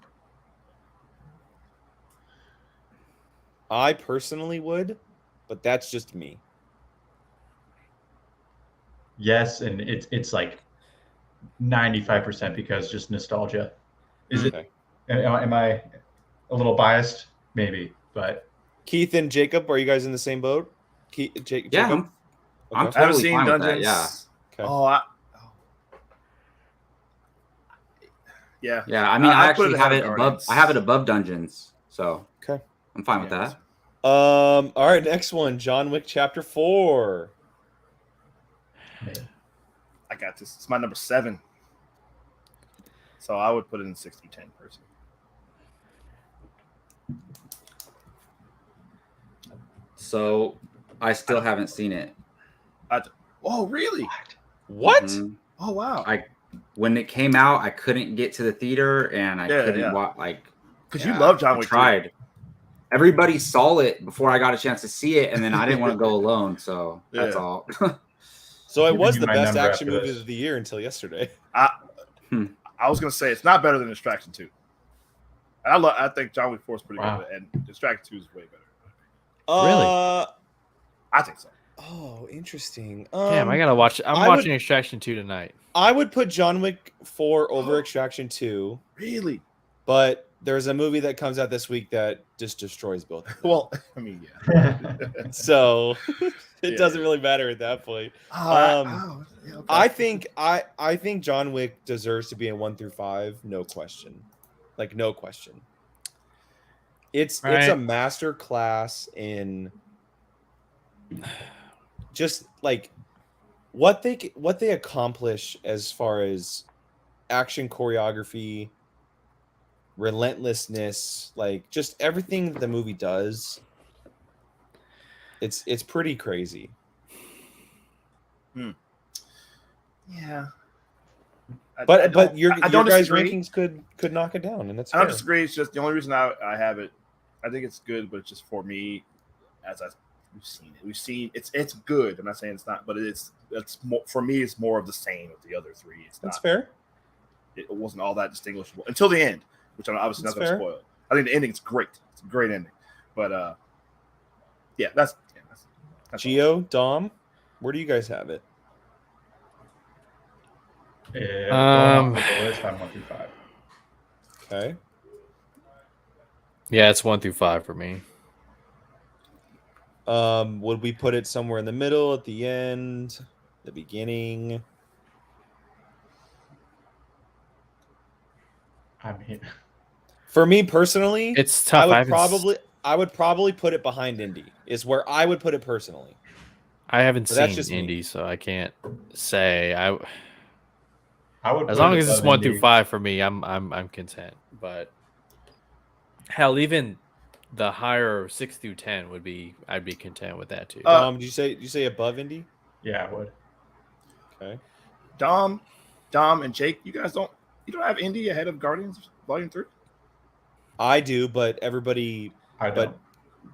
I personally would, but that's just me. Yes, and it's like 95% because just nostalgia. Is it? Okay. Am I a little biased? Maybe, but Keith and Jacob, are you guys in the same boat? yeah. Jacob? I'm Okay. I haven't totally seen fine with Dungeons. that. Yeah. Okay. Yeah. Yeah, I mean, I'd I put it actually have ahead it of above. Guardians. I have it above Dungeons, so Okay. I'm fine with Yeah. that. All right, next one, John Wick Chapter 4. I got this. It's my number 7. So I would put it in 6 through 10 person. So I still haven't seen it. Oh, really? What? Mhm. Oh, wow. When it came out, I couldn't get to the theater, and I couldn't watch. Because you love John I Wick. tried. Everybody saw it before I got a chance to see it, and then I didn't want to go alone. So that's all. So it Giving was you the my best number action after movie this. of the year until yesterday. I was gonna say it's not better than Distraction 2. And I think John Wick 4 is pretty Wow. good, and Distraction 2 is way better. I think so. Oh, interesting. Damn, I gotta watch. I'm watching Extraction 2 tonight. I would put John Wick 4 over Extraction 2. Really? But there's a movie that comes out this week that just destroys both. Well, I mean, yeah. So it doesn't really matter at that point. Okay. I think John Wick deserves to be in 1 through 5, no question. Like no question. It's a master class in just like what they accomplish as far as action choreography, relentlessness, like just everything the movie does. It's pretty crazy. Yeah. But your don't guys' disagree. rankings could knock it down, and that's I don't fair. disagree. It's just the only reason I have it. I think it's good, but it's just for me, we've seen it. We've seen it's good. I'm not saying it's not, but it's more for me. It's more of the same with the other 3. That's fair. It wasn't all that distinguishable until the end, which I'm obviously not going to spoil. I think the ending's great. It's a great ending, but that's Gio, Dom, where do you guys have it? Going off of the list, I'm 1 through 5. Okay. Yeah, it's 1 through 5 for me. Would we put it somewhere in the middle, at the end, the beginning? I mean, for me personally, it's tough. I would probably put it behind Indy. Is where I would put it personally. I haven't But seen Indy, so I can't say. I would as long as it's 1 through 5 for me, I'm content. But hell, even the higher 6 through 10 I'd be content with that too. Did you say above Indy? Yeah, I would. Okay. Dom, and Jake, you don't have Indy ahead of Guardians Volume 3? I do, but everybody, I don't.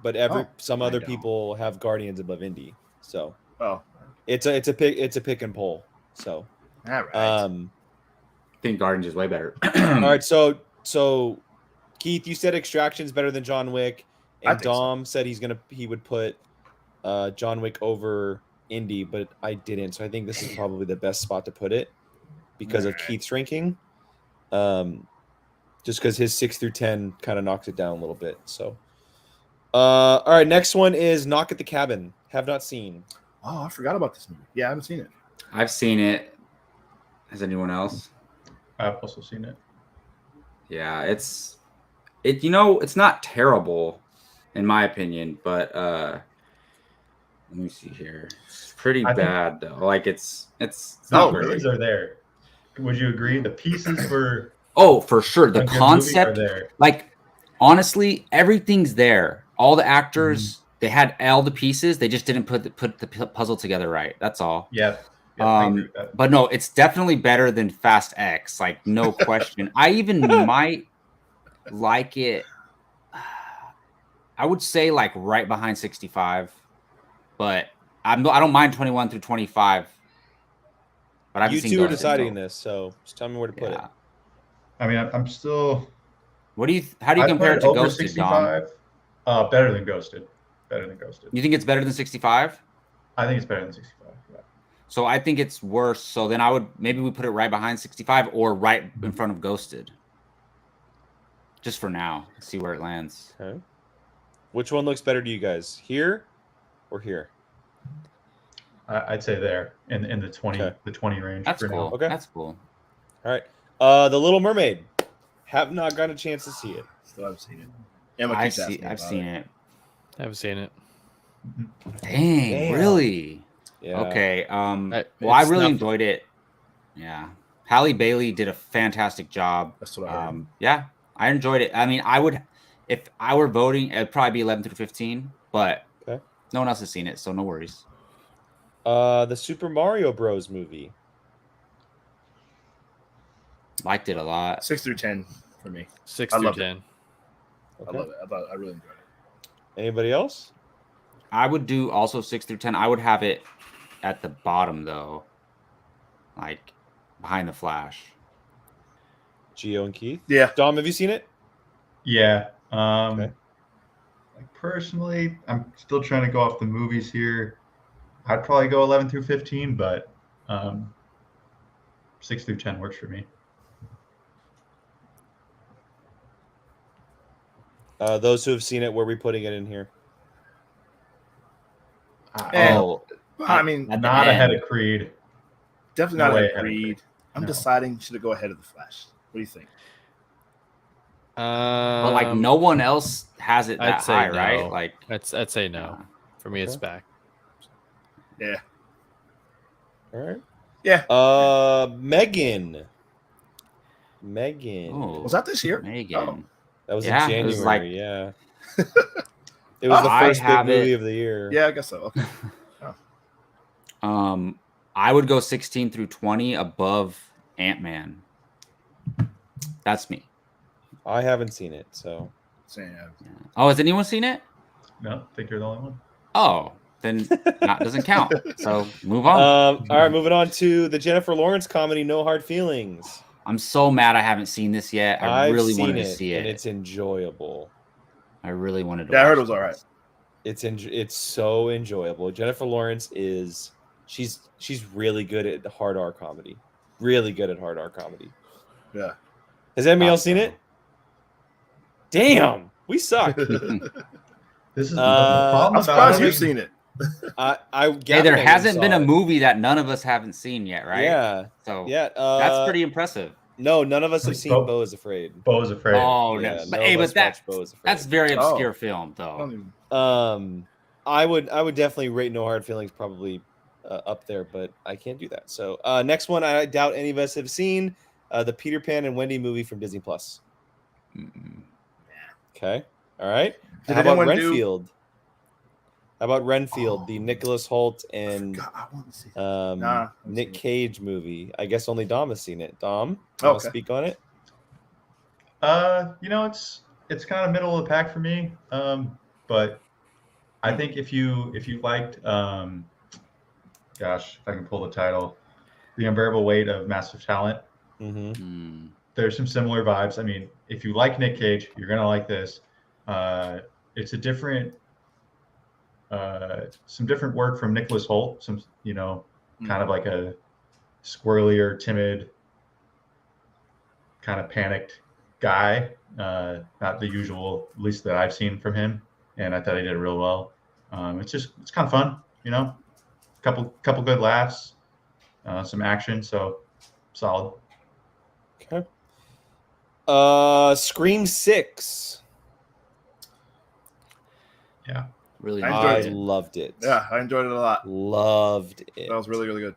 but some other people have Guardians above Indy. So it's a pick and poll. So all right. I think Guardians is way better. All right, so Keith, you said Extraction's better than John Wick, and Dom said he would put John Wick over Indy, but I didn't. So I think this is probably the best spot to put it because of Keith's ranking. Just because his 6 through 10 kind of knocks it down a little bit. So, all right, next one is Knock at the Cabin. Have not seen. Oh, I forgot about this movie. Yeah, I haven't seen it. I've seen it. Has anyone else? I've also seen it. Yeah, it's not terrible in my opinion, but let me see here. It's pretty bad though. Like it's not the great. pieces are there. Would you agree? The pieces for for sure. The concept, like honestly, everything's there. All the actors, they had all the pieces. They just didn't put the puzzle together right. That's all. Yeah. I agree with that. But no, it's definitely better than Fast X. Like no question. I even might like it. I would say like right behind 65, but I don't mind 21 through 25. But you two are deciding this, so just tell me where to put it. I mean, I'm still. How do you compare it to Ghosted, 65? Dom? Better than Ghosted. Better than Ghosted. You think it's better than 65? I think it's better than 65. Yeah. So I think it's worse. So then maybe we put it right behind 65 or right in front of Ghosted. Just for now, see where it lands. Okay. Which one looks better to you guys? Here or here? I'd say there in the 20 range. That's for cool. Now. Okay. That's cool. All right. The Little Mermaid. Have not gotten a chance to see it. Still haven't seen it. I've seen it. I haven't seen it. Dang, really? Yeah. Okay. Well, I it's really not- enjoyed it. Yeah. Halle Bailey did a fantastic job. That's what I heard. Yeah, I enjoyed it. I mean, I would, if I were voting, it'd probably be 11 through 15, but Okay. no one else has seen it, so no worries. The Super Mario Bros. Movie. Liked it a lot. 6 through 10 for me. 6 I through loved it. 10. Okay. I love it. I really enjoyed it. Anybody else? I would do also 6 through 10. I would have it at the bottom though, like behind the Flash. Gio and Keith. Yeah. Dom, have you seen it? Yeah. Okay. Like personally, I'm still trying to go off the movies here. I'd probably go 11 through 15, but 6 through 10 works for me. Those who have seen it, where are we putting it in here? Oh, I mean, at the Not ahead end. of Creed. definitely No not way ahead of ahead of Creed. I'm No. deciding should it go ahead of the Flash. What do you think? But like no one else has it that I'd say high, no. right? Like I'd say no. For me, it's Okay. back. Yeah. All right. Yeah. Megan. Megan. oh, Was that this year? Megan. That was Yeah, in it January. was like- yeah. It was the I first big have movie it- of the year. Yeah, I guess so. Okay. I would go 16 through 20 above Ant-Man. That's me. I haven't seen it, so Saying, Yeah. Oh, has anyone seen it? No, I think you're the only one. Oh, then that doesn't count. So move on. all right, moving on to the Jennifer Lawrence comedy No Hard Feelings. I'm so mad I haven't seen this yet. I I've really seen wanted it, to see and it. it's enjoyable. I really wanted to. Yeah, I heard watch it was all right. this. It's so enjoyable. Jennifer Lawrence is she's really good at hard R comedy. Really good at hard R comedy. Yeah. Has anybody else seen it? Damn, we suck. This is the Uh, problem I'm surprised about you've seen it. I Hey, there Gavin hasn't saw been a it. movie that none of us haven't seen yet, right? Yeah, So yeah. that's pretty impressive. No, none of us have seen Bo- Beau is Afraid. Bo is afraid. Oh, Yeah, no. none But, of hey, us but that watched Beau is Afraid. that's very obscure Oh. film, I though. don't even- I would definitely rate No Hard Feelings probably up there, but I can't do that. So next one, I doubt any of us have seen the Peter Pan and Wendy movie from Disney Plus. Mm-mm. Okay, all right. Did How about anyone do- Renfield? How about Renfield, the Nicholas Hoult and God, I want to see. Nick haven't seen it. Cage movie? I guess only Dom has seen it. Dom, you wanna Okay. speak on it? It's kind of middle of the pack for me. But I think if you liked gosh, if I can pull the title, The Unbearable Weight of Massive Talent, Mm-hmm. Mm. there's some similar vibes. I mean, if you like Nick Cage, you're gonna like this. It's a different some different work from Nicholas Hoult, some kind of like a squirrelier, timid, kind of panicked guy. Not the usual, at least that I've seen from him. And I thought he did it real well. It's kind of fun, couple good laughs, some action. So solid. Okay. Scream 6. Really I enjoyed I enjoyed it. loved it. Yeah, I enjoyed it a lot. Loved it. That was really, really good.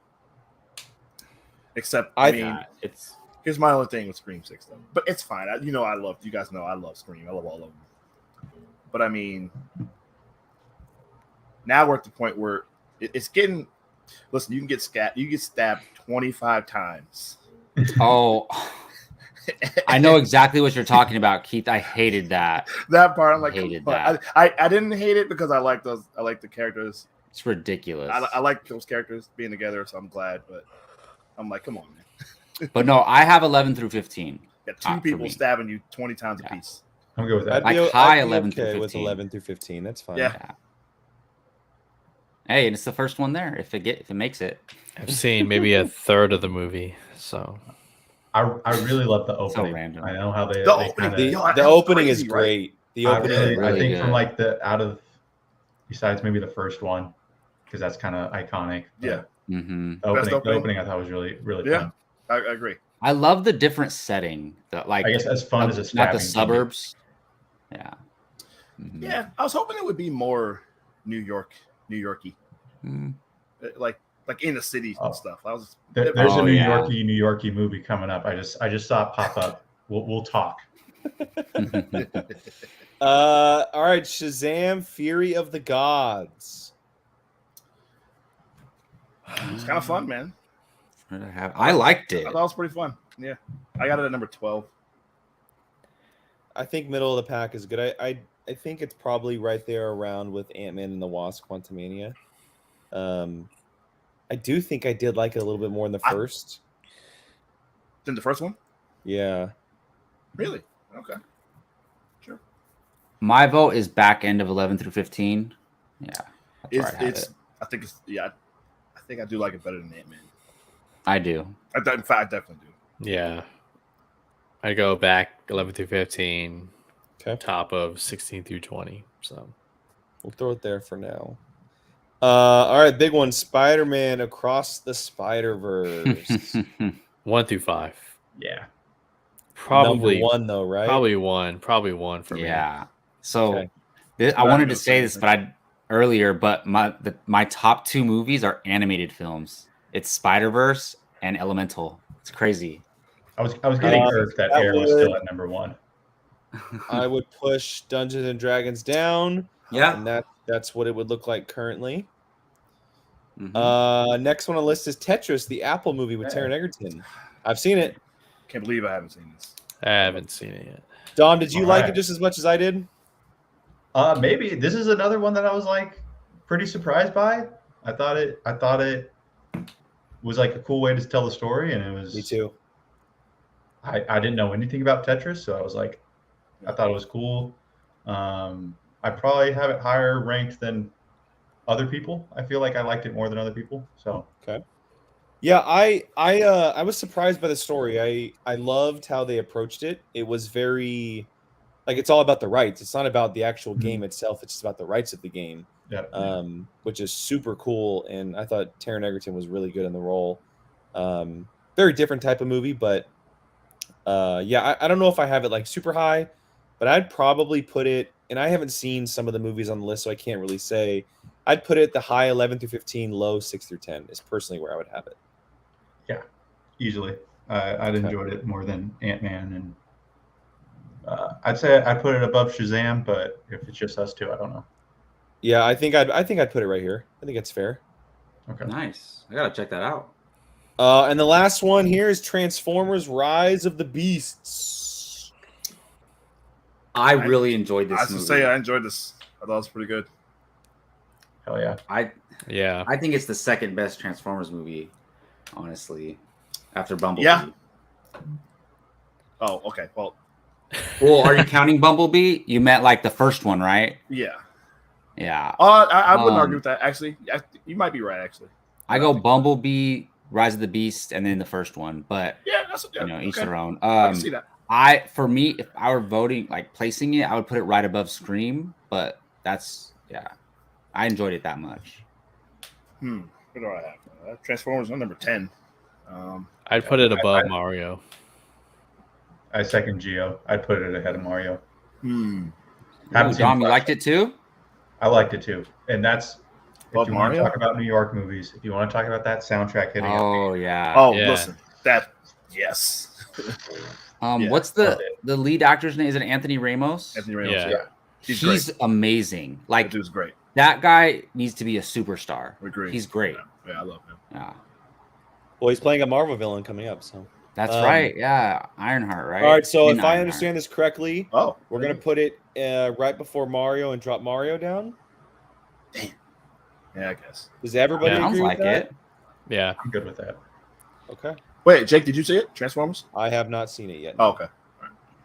Except, I mean, Yeah, it's here's my only thing with Scream 6, though. But it's fine. You guys know I love Scream. I love all of them. But I mean, now we're at the point where it's getting. Listen, you can get stabbed 25 times. oh, I know exactly what you're talking about, Keith. I hated that. That part, I'm like, Hated come on. that. I didn't hate it because I like those. I like the characters. It's ridiculous. I like those characters being together, so I'm glad. But I'm like, come on, man. But no, I have 11 through 15. Yeah, Not two for people me. stabbing you 20 times Yeah. a piece. I'm good with that. I'd be, Like high I'd be 11 through okay with 15. 11 through 15. That's fine. Yeah. Yeah. Hey, and it's the first one there. If it makes it, I've seen maybe a third of the movie, so I really love the So opening. random. I know how they The kind opening, of. yo, that The was opening crazy, is right? great. The I opening really, is really I think good. from like besides maybe the first one, because that's kind of iconic. Yeah. hmm The opening, opening. the opening I thought was really, really Yeah. fun. I agree. I love the different setting. Like I guess as fun as a not stabbing the can be. suburbs. Yeah. Mhm. Yeah, I was hoping it would be more New Yorky. Mm. like in the cities and stuff. I was. There's a Oh, New yeah. Yorkie movie coming up. I just saw it pop up. We'll talk. All right, Shazam! Fury of the Gods. It's kind of fun, man. What did I have? I liked it. I thought it was pretty fun. Yeah, I got it at number 12. I think middle of the pack is good. I think it's probably right there around with Ant-Man and the Wasp: Quantumania. I do think I did like it a little bit more in the first. Then the first one. Yeah. Really? Okay. Sure. My vote is back end of 11 through 15. Yeah, that's where I have it. I think it's I think I do like it better than Ant-Man. I do. In fact, I definitely do. Yeah. I go back 11 through 15. Okay. Top of 16 through 20. So We'll throw it there for now. All right, big one. Spider-Man Across the Spider-Verse. 1 through 5. Yeah. Probably Number one, though, right? Probably one for me. Yeah. So Okay. I wanted to say this, but earlier, but my top two movies are animated films. It's Spider-Verse and Elemental. It's crazy. I was getting irked that Air was would- still at number one. I would push Dungeons and Dragons down. Yeah. And that's what it would look like currently. Mhm. Next one on the list is Tetris, the Apple movie with Taron Egerton. I've seen it. Can't believe I haven't seen this. I haven't seen it yet. Dom, did you All like right. it just as much as I did? Maybe this is another one that I was like pretty surprised by. I thought it was like a cool way to tell the story, and it was. Me too. I didn't know anything about Tetris, so I was like, I thought it was cool. I probably have it higher ranked than other people. I feel like I liked it more than other people. So Okay. Yeah, I was surprised by the story. I loved how they approached it. It was very like it's all about the rights. It's not about the actual game itself. It's just about the rights of the game. yeah, Which is super cool. And I thought Taron Egerton was really good in the role. Very different type of movie, but yeah, I don't know if I have it like super high, but I'd probably put it. And I haven't seen some of the movies on the list, so I can't really say. I'd put it the high 11 through 15, low 6 through 10 is personally where I would have it. easily. I'd enjoyed it more than Ant-Man, and I'd say I'd put it above Shazam, but if it's just us two, I don't know. Yeah, I think I'd put it right here. I think it's fair. Okay. Nice. I gotta check that out. And the last one here is Transformers: Rise of the Beasts. I really enjoyed this I was movie. gonna say I enjoyed this. I thought it was pretty good. Hell yeah. Yeah. I think it's the second best Transformers movie, honestly, after Bumblebee. Yeah. Oh, okay. Well, Well, are you counting Bumblebee? You meant like the first one, right? yeah. Yeah. I wouldn't argue with that. Actually, you might be right. Actually, I go Bumblebee, Rise of the Beast, and then the first one. But yeah, that's each okay. their own. I can see that. For me, if I were voting, like placing it, I would put it right above Scream. But I enjoyed it that much. What do I have? Transformers on number 10. I'd put it above Mario. I second Geo. I'd put it ahead of Mario. Ooh, Haven't seen Dom, you Flash. liked it too? I liked it too, and that's Above if you want to Mario? talk about New York movies. If you want to talk about that soundtrack hitting. Oh yeah. Oh, Yeah. listen, yes. yeah, What's the lead actor's name? Is it Anthony Ramos? Anthony Ramos. Yeah. Yeah, He's great. amazing. That Like dude's great. that guy needs to be a superstar. We agree. He's great. Yeah, I love him. Yeah. Well, he's playing a Marvel villain coming up, so. That's right. Yeah. Ironheart, right? All right, so In if I Ironheart. understand this correctly, Oh, we're gonna put it right before Mario and drop Mario down. yeah, I guess. Does everybody Yeah. Sounds agree like with that? it. Yeah. I'm good with that. Okay. Wait, Jake, did you see it? Transformers? I have not seen it yet. Oh, okay.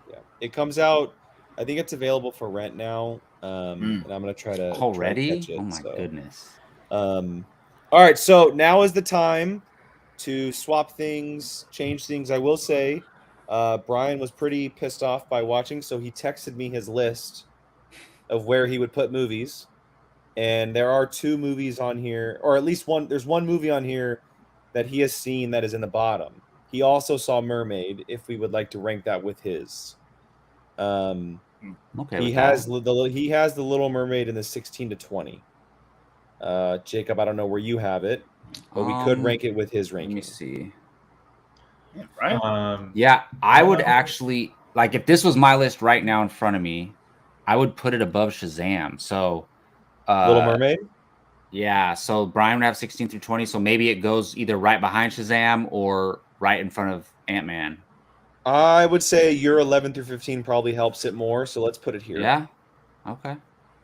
Yeah, it comes out. I think it's available for rent now, and I'm gonna try to Already? catch it, Oh my so. goodness. All right, so now is the time to swap things, change things. I will say, Brian was pretty pissed off by watching, so he texted me his list of where he would put movies, and there are 2 movies on here, or at least one. There's one movie on here that he has seen that is in the bottom. He also saw Mermaid. If we would like to rank that with his, Okay. he with has that. the Little Mermaid in the 16 to 20. Jacob, I don't know where you have it, but we could rank it with his Let ranking. me see. Yeah, right? Yeah, I would actually like if this was my list right now in front of me, I would put it above Shazam. So, Little Mermaid. yeah. So Brian would have 16 through 20. So maybe it goes either right behind Shazam or right in front of Ant-Man. I would say your 11 through 15 probably helps it more. So let's put it here. Yeah. Okay.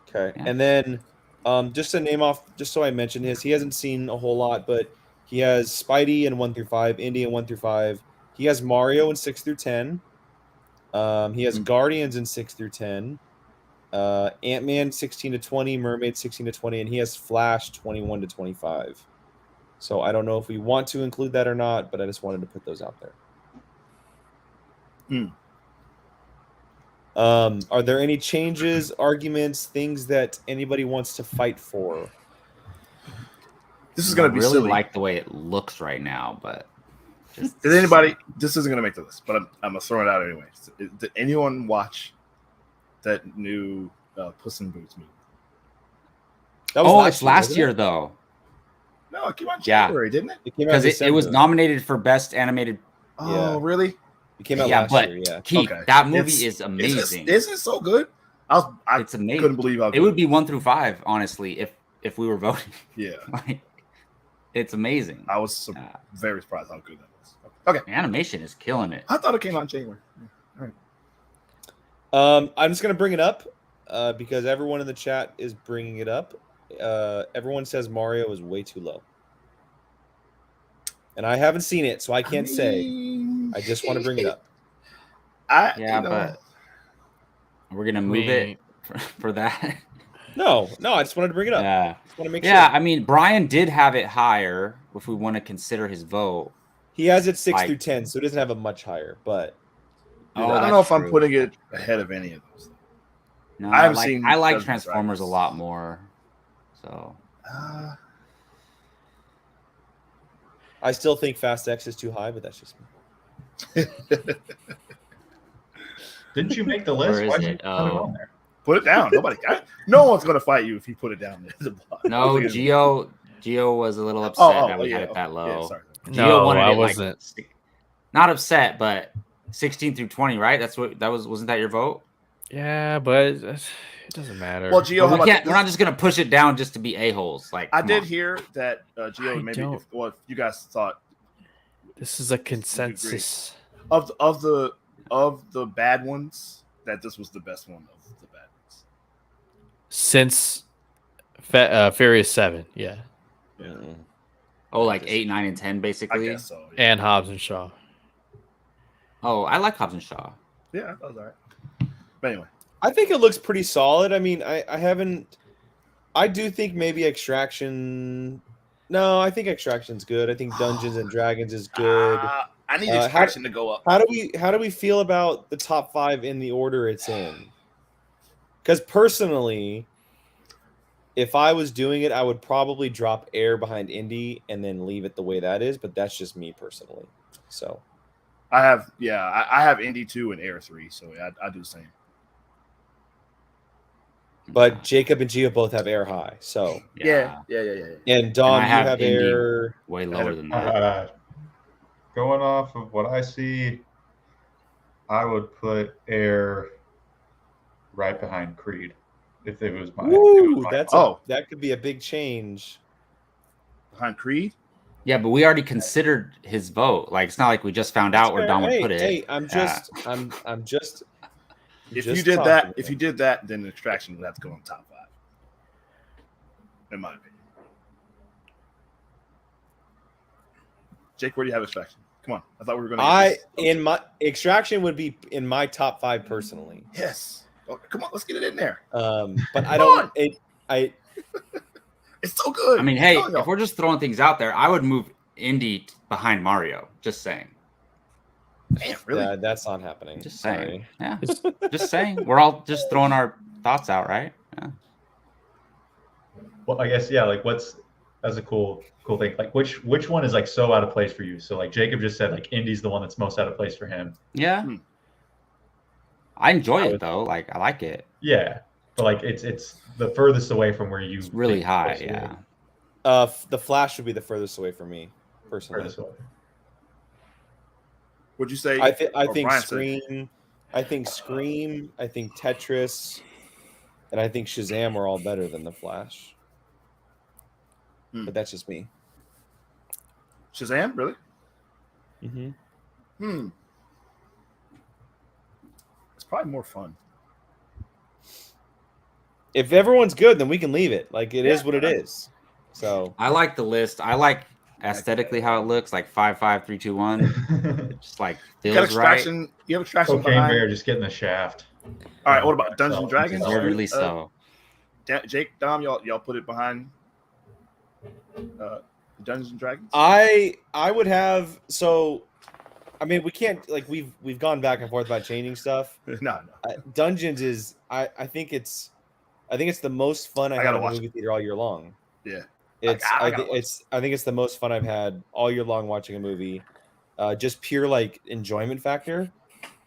Okay. Yeah. And then just to name off, just so I mentioned his, he hasn't seen a whole lot, but he has Spidey in 1 through 5, Indy in 1 through 5. He has Mario in 6 through 10. He has Guardians in 6 through 10. Ant-Man 16 to 20, Mermaid 16 to 20, and he has Flash 21 to 25. So I don't know if we want to include that or not, but I just wanted to put those out there. Are there any changes, arguments, things that anybody wants to fight for? This is going to be really silly. like the way it looks right now, but Is anybody? This isn't going to make the list, but I'm going to throw it out anyway. Did anyone watch that new Puss in Boots movie? That was it's last year wasn't though. No, it came out in January, didn't it? It came out in Because it was December. nominated for best animated. Oh, Yeah. really? It came out Yeah, last but year. Yeah. Keith, Okay. that movie is amazing. Isn't it so good? I It's amazing. couldn't believe how It good would be 1 through 5, honestly, if we were voting. Yeah, Like, it's amazing. I was very surprised how good that was. Okay, Animation is killing it. I thought it came out in January. Yeah. All right. I'm just gonna bring it up because everyone in the chat is bringing it up. Everyone says Mario is way too low, and I haven't seen it, so I can't say. I just want to bring it up. But we're gonna move it for that. No, I just wanted to bring it up. Yeah, just want to make yeah. sure. I mean, Brian did have it higher. If we want to consider his vote, He has it 6 Like- through 10, so it doesn't have a much higher. But I don't know that's if I'm true. putting it ahead of any of those. No, I haven't seen I like Dungeons and Transformers a Dragons. lot more. So I still think Fast X is too high. But that's just me. Didn't you make the list? Where is Why'd you it? put it on there? put it down. No one's gonna fight you if you put it down there. no, Gio was a little upset that we had it that low. Yeah, sorry. Gio No, wanted I it, like, wasn't. not upset, but 16 through 20, right? Wasn't that your vote? Yeah, but it doesn't matter. Well, Gio, how Well, about we're not just gonna push it down just to be a-holes. Like, I come did on. hear that Gio maybe don't. if you guys thought this is a consensus. of the bad ones that this was the best one of the bad ones. Since Furious 7, yeah. Oh, like 8, 9, and 10, I basically. guess so. Yeah, And Hobbs and Shaw. Oh, I like Hobbs and Shaw. yeah, that was all right. But anyway, I think it looks pretty solid. I mean, I haven't. I do think maybe Extraction. No, I think Extraction's good. I think Dungeons and Dragons is good. I need how- Extraction to go up. How do we feel about the top 5 in the order it's in? Because personally, if I was doing it, I would probably drop Air behind Indy and then leave it the way that is. But that's just me personally. So I have Indy 2 and Air 3, so I do the same. but Jacob and Gio both have Air high. So Yeah. and Dom, I you have have Indy. Air. Way lower than that. Going off of what I see, I would put Air right behind Creed if it was my. Ooh, Oh. that could be a big change. Behind Creed? Yeah, but we already considered his vote. Like, it's not like we just found out where Don would put it. Hey, I'm just. If just you did talking that, about if it. you did that, then Extraction would have to go on top 5. In my opinion. Jake, where do you have Extraction? Come on. I thought we were gonna in my Extraction would be in my top 5 personally. Yes. Oh, come on, let's get it in there. But I Come don't. on. It's so good. I mean, hey, No. if we're just throwing things out there, I would move Indy behind Mario. Just saying. Damn, really? That's not happening. Just Sorry. saying. Yeah. Just saying. We're all just throwing our thoughts out, right? Yeah. Well, I guess like that's a cool thing. Like which one is like so out of place for you? So like Jacob just said, like Indy's the one that's most out of place for him. Yeah. I enjoy it though. Like, I like it. Yeah, but like it's the furthest away from where you. It's really think high. it's supposed to Yeah. be. The Flash would be the furthest away from me, personally. Furthest away. Would you say? I or think Brian said- Scream. I think Scream. I think Tetris, and I think Shazam are all better than the Flash. But that's just me. Shazam, really? Mm-hmm. It's probably more fun. If everyone's good, then we can leave it. Like it is what it is. So I like the list. I like aesthetically how it looks, like 5, 5, 3, 2, 1. It just like You got feels right. extraction. You have extraction Cocaine behind. Bear just getting the shaft. All right. What about Dungeons and Dragons? Deservedly so. Jake, Dom, y'all put it behind Dungeons and Dragons. I would have so. I mean, we can't like we've gone back and forth about changing stuff. No. Dungeons is I think it's the most fun I had gotta in the watch movie theater all year long. Yeah. I think it's the most fun I've had all year long watching a movie. Just pure like enjoyment factor.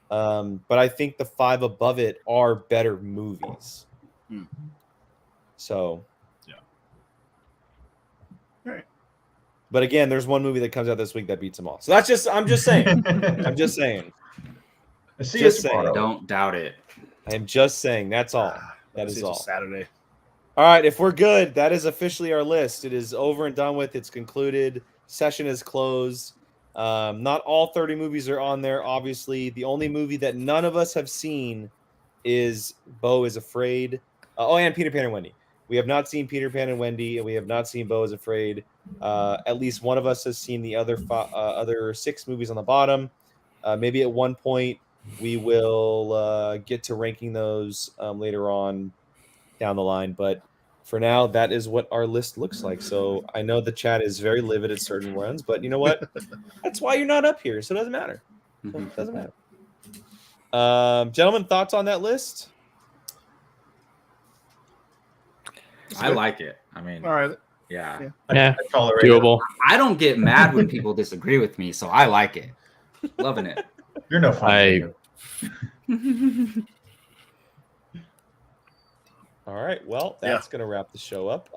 But I think the 5 above it are better movies. So yeah. All right. But again, there's one movie that comes out this week that beats them all. So I'm just saying. I'm just saying. See Just you saying. tomorrow. Don't doubt it. I am just saying. That's all. That is all. Saturday. All right. If we're good, that is officially our list. It is over and done with. It's concluded. Session is closed. Not all 30 movies are on there. Obviously, the only movie that none of us have seen is Beau is Afraid. And Peter Pan and Wendy. We have not seen Peter Pan and Wendy, and we have not seen Beau is Afraid. At least one of us has seen the other 6 movies on the bottom. Maybe at one point we will get to ranking those later on down the line. But for now, that is what our list looks like. So I know the chat is very livid at certain ones, but you know what? That's why you're not up here, so it doesn't matter. It doesn't matter. Gentlemen, thoughts on that list? I like it. I mean, All right. yeah. Yeah, I tolerate it. doable. I don't get mad when people disagree with me, so I like it. Loving it. You're no fun. All right. Well, that's going to wrap the show up.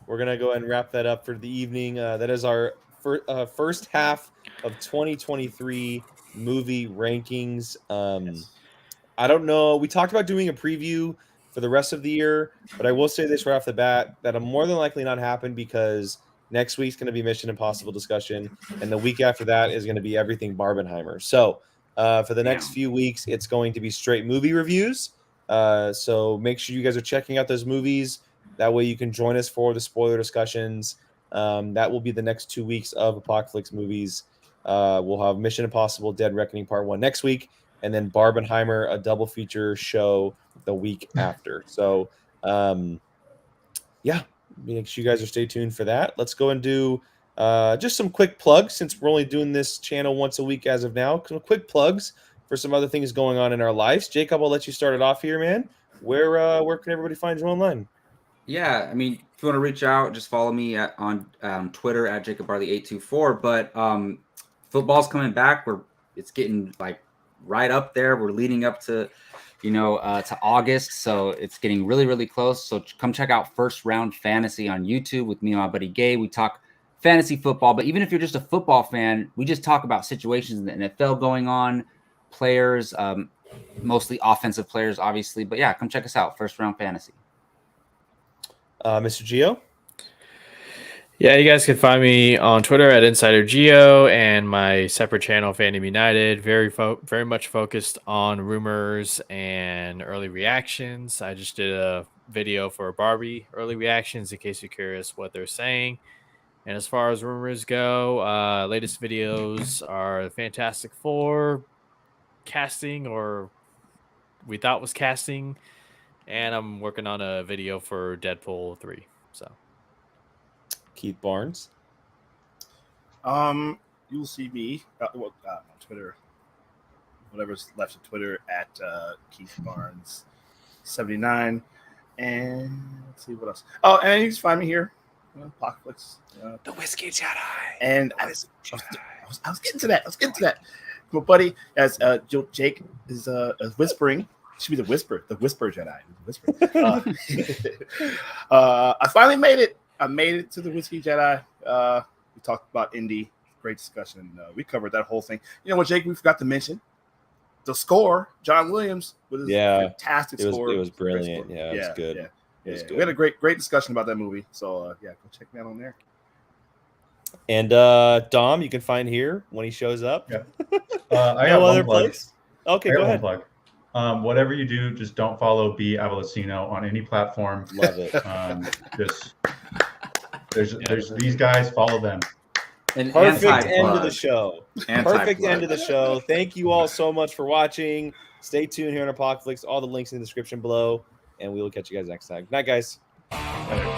We're going to go ahead and wrap that up for the evening. That is our first half of 2023 movie rankings. I don't know. We talked about doing a preview for the rest of the year, but I will say this right off the bat, that'll more than likely not happen because next week's going to be Mission Impossible discussion, and the week after that is going to be everything Barbenheimer. So for the next few weeks, it's going to be straight movie reviews. So make sure you guys are checking out those movies. That way you can join us for the spoiler discussions. That will be the next 2 weeks of Apocaflix movies. We'll have Mission Impossible Dead Reckoning Part 1 next week, and then Barbenheimer, a double feature show the week after. So, make sure you guys are stay tuned for that. Let's go and do just some quick plugs since we're only doing this channel once a week as of now. Some quick plugs for some other things going on in our lives. Jacob, I'll let you start it off here, man. Where can everybody find you online? Yeah, I mean, if you want to reach out, just follow me on Twitter at JacobBarley824. But football's coming back. It's getting like right up there. We're leading up to, to August, so it's getting really, really close. So come check out First Round Fantasy on YouTube with me and my buddy Gabe. We talk fantasy football, but even if you're just a football fan, we just talk about situations in the NFL going on, players, mostly offensive players, obviously. But yeah, come check us out, First Round Fantasy. Mr. Gio? Yeah, you guys can find me on Twitter at Insider Geo and my separate channel, Fandom United. Very much focused on rumors and early reactions. I just did a video for Barbie early reactions in case you're curious what they're saying. And as far as rumors go, latest videos are Fantastic Four casting, or we thought was casting, and I'm working on a video for Deadpool 3. So. Keith Barnes. You'll see me on Twitter, whatever's left of Twitter at Keith Barnes 79, and let's see what else. Oh, and you can find me here, Apocaflix, The Whiskey Jedi. and I was getting to that. My buddy, as Jake is whispering. Should be the Whisper Jedi. I finally made it. I made it to the Whiskey Jedi. We talked about Indy. Great discussion. We covered that whole thing. You know what, Jake? We forgot to mention the score. John Williams with his fantastic score. It was brilliant. Yeah, it was good. Yeah. It was good. We had a great discussion about that movie. So go check me out on there. And Dom, you can find here when he shows up. Yeah. I got other one plug. place. Okay, go ahead. Plug. Whatever you do, just don't follow B Avalosino on any platform. Love it. There's these guys. Follow them. Perfect end of the show. Perfect end of the show. Thank you all so much for watching. Stay tuned here on Apocaflix. All the links in the description below, and we will catch you guys next time. Good night, guys. Later.